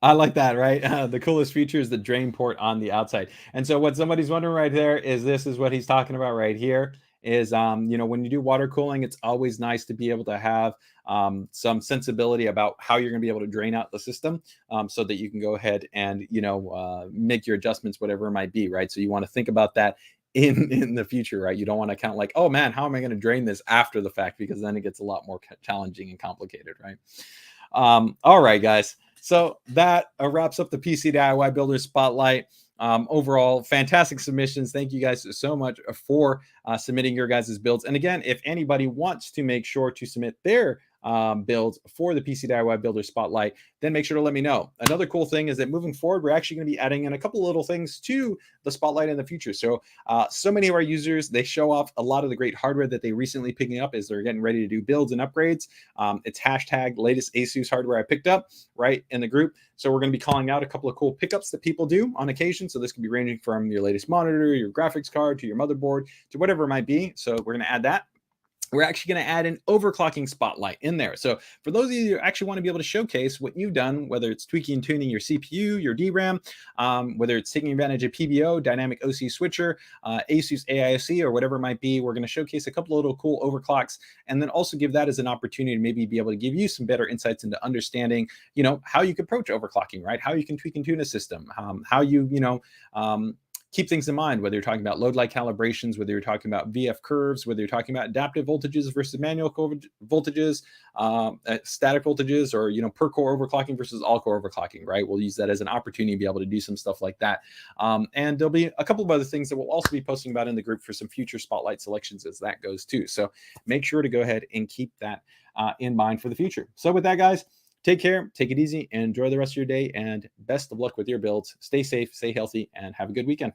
I like that, right? The coolest feature is the drain port on the outside. And so what somebody's wondering right there is this is what he's talking about right here is when you do water cooling, it's always nice to be able to have some sensibility about how you're going to be able to drain out the system so that you can go ahead and make your adjustments, whatever it might be, right? So you want to think about that in the future, right? You don't want to count like, oh man, how am I going to drain this after the fact, because then it gets a lot more challenging and complicated, right? All right, guys. So that wraps up the PC DIY Builder Spotlight. Overall, fantastic submissions. Thank you guys so much for submitting your guys' builds. And again, if anybody wants to make sure to submit their builds for the PC DIY Builder Spotlight, then make sure to let me know. Another cool thing is that moving forward, we're actually going to be adding in a couple of little things to the Spotlight in the future. So many of our users, they show off a lot of the great hardware that they recently picking up as they're getting ready to do builds and upgrades. It's hashtag latest ASUS hardware I picked up right in the group. So we're going to be calling out a couple of cool pickups that people do on occasion. So this could be ranging from your latest monitor, your graphics card, to your motherboard, to whatever it might be. So we're going to add that. We're actually going to add an overclocking spotlight in there. So for those of you who actually want to be able to showcase what you've done, whether it's tweaking and tuning your CPU, your DRAM, whether it's taking advantage of PBO, dynamic OC switcher, ASUS AISC, or whatever it might be, we're going to showcase a couple of little cool overclocks, and then also give that as an opportunity to maybe be able to give you some better insights into understanding, how you can approach overclocking, right? How you can tweak and tune a system, how you, keep things in mind, whether you're talking about load light calibrations, whether you're talking about VF curves, whether you're talking about adaptive voltages versus manual voltages, static voltages, or per core overclocking versus all core overclocking, right? We'll use that as an opportunity to be able to do some stuff like that. And there'll be a couple of other things that we'll also be posting about in the group for some future spotlight selections as that goes too. So make sure to go ahead and keep that in mind for the future. So with that, guys, take care, take it easy, and enjoy the rest of your day, and best of luck with your builds. Stay safe, stay healthy, and have a good weekend.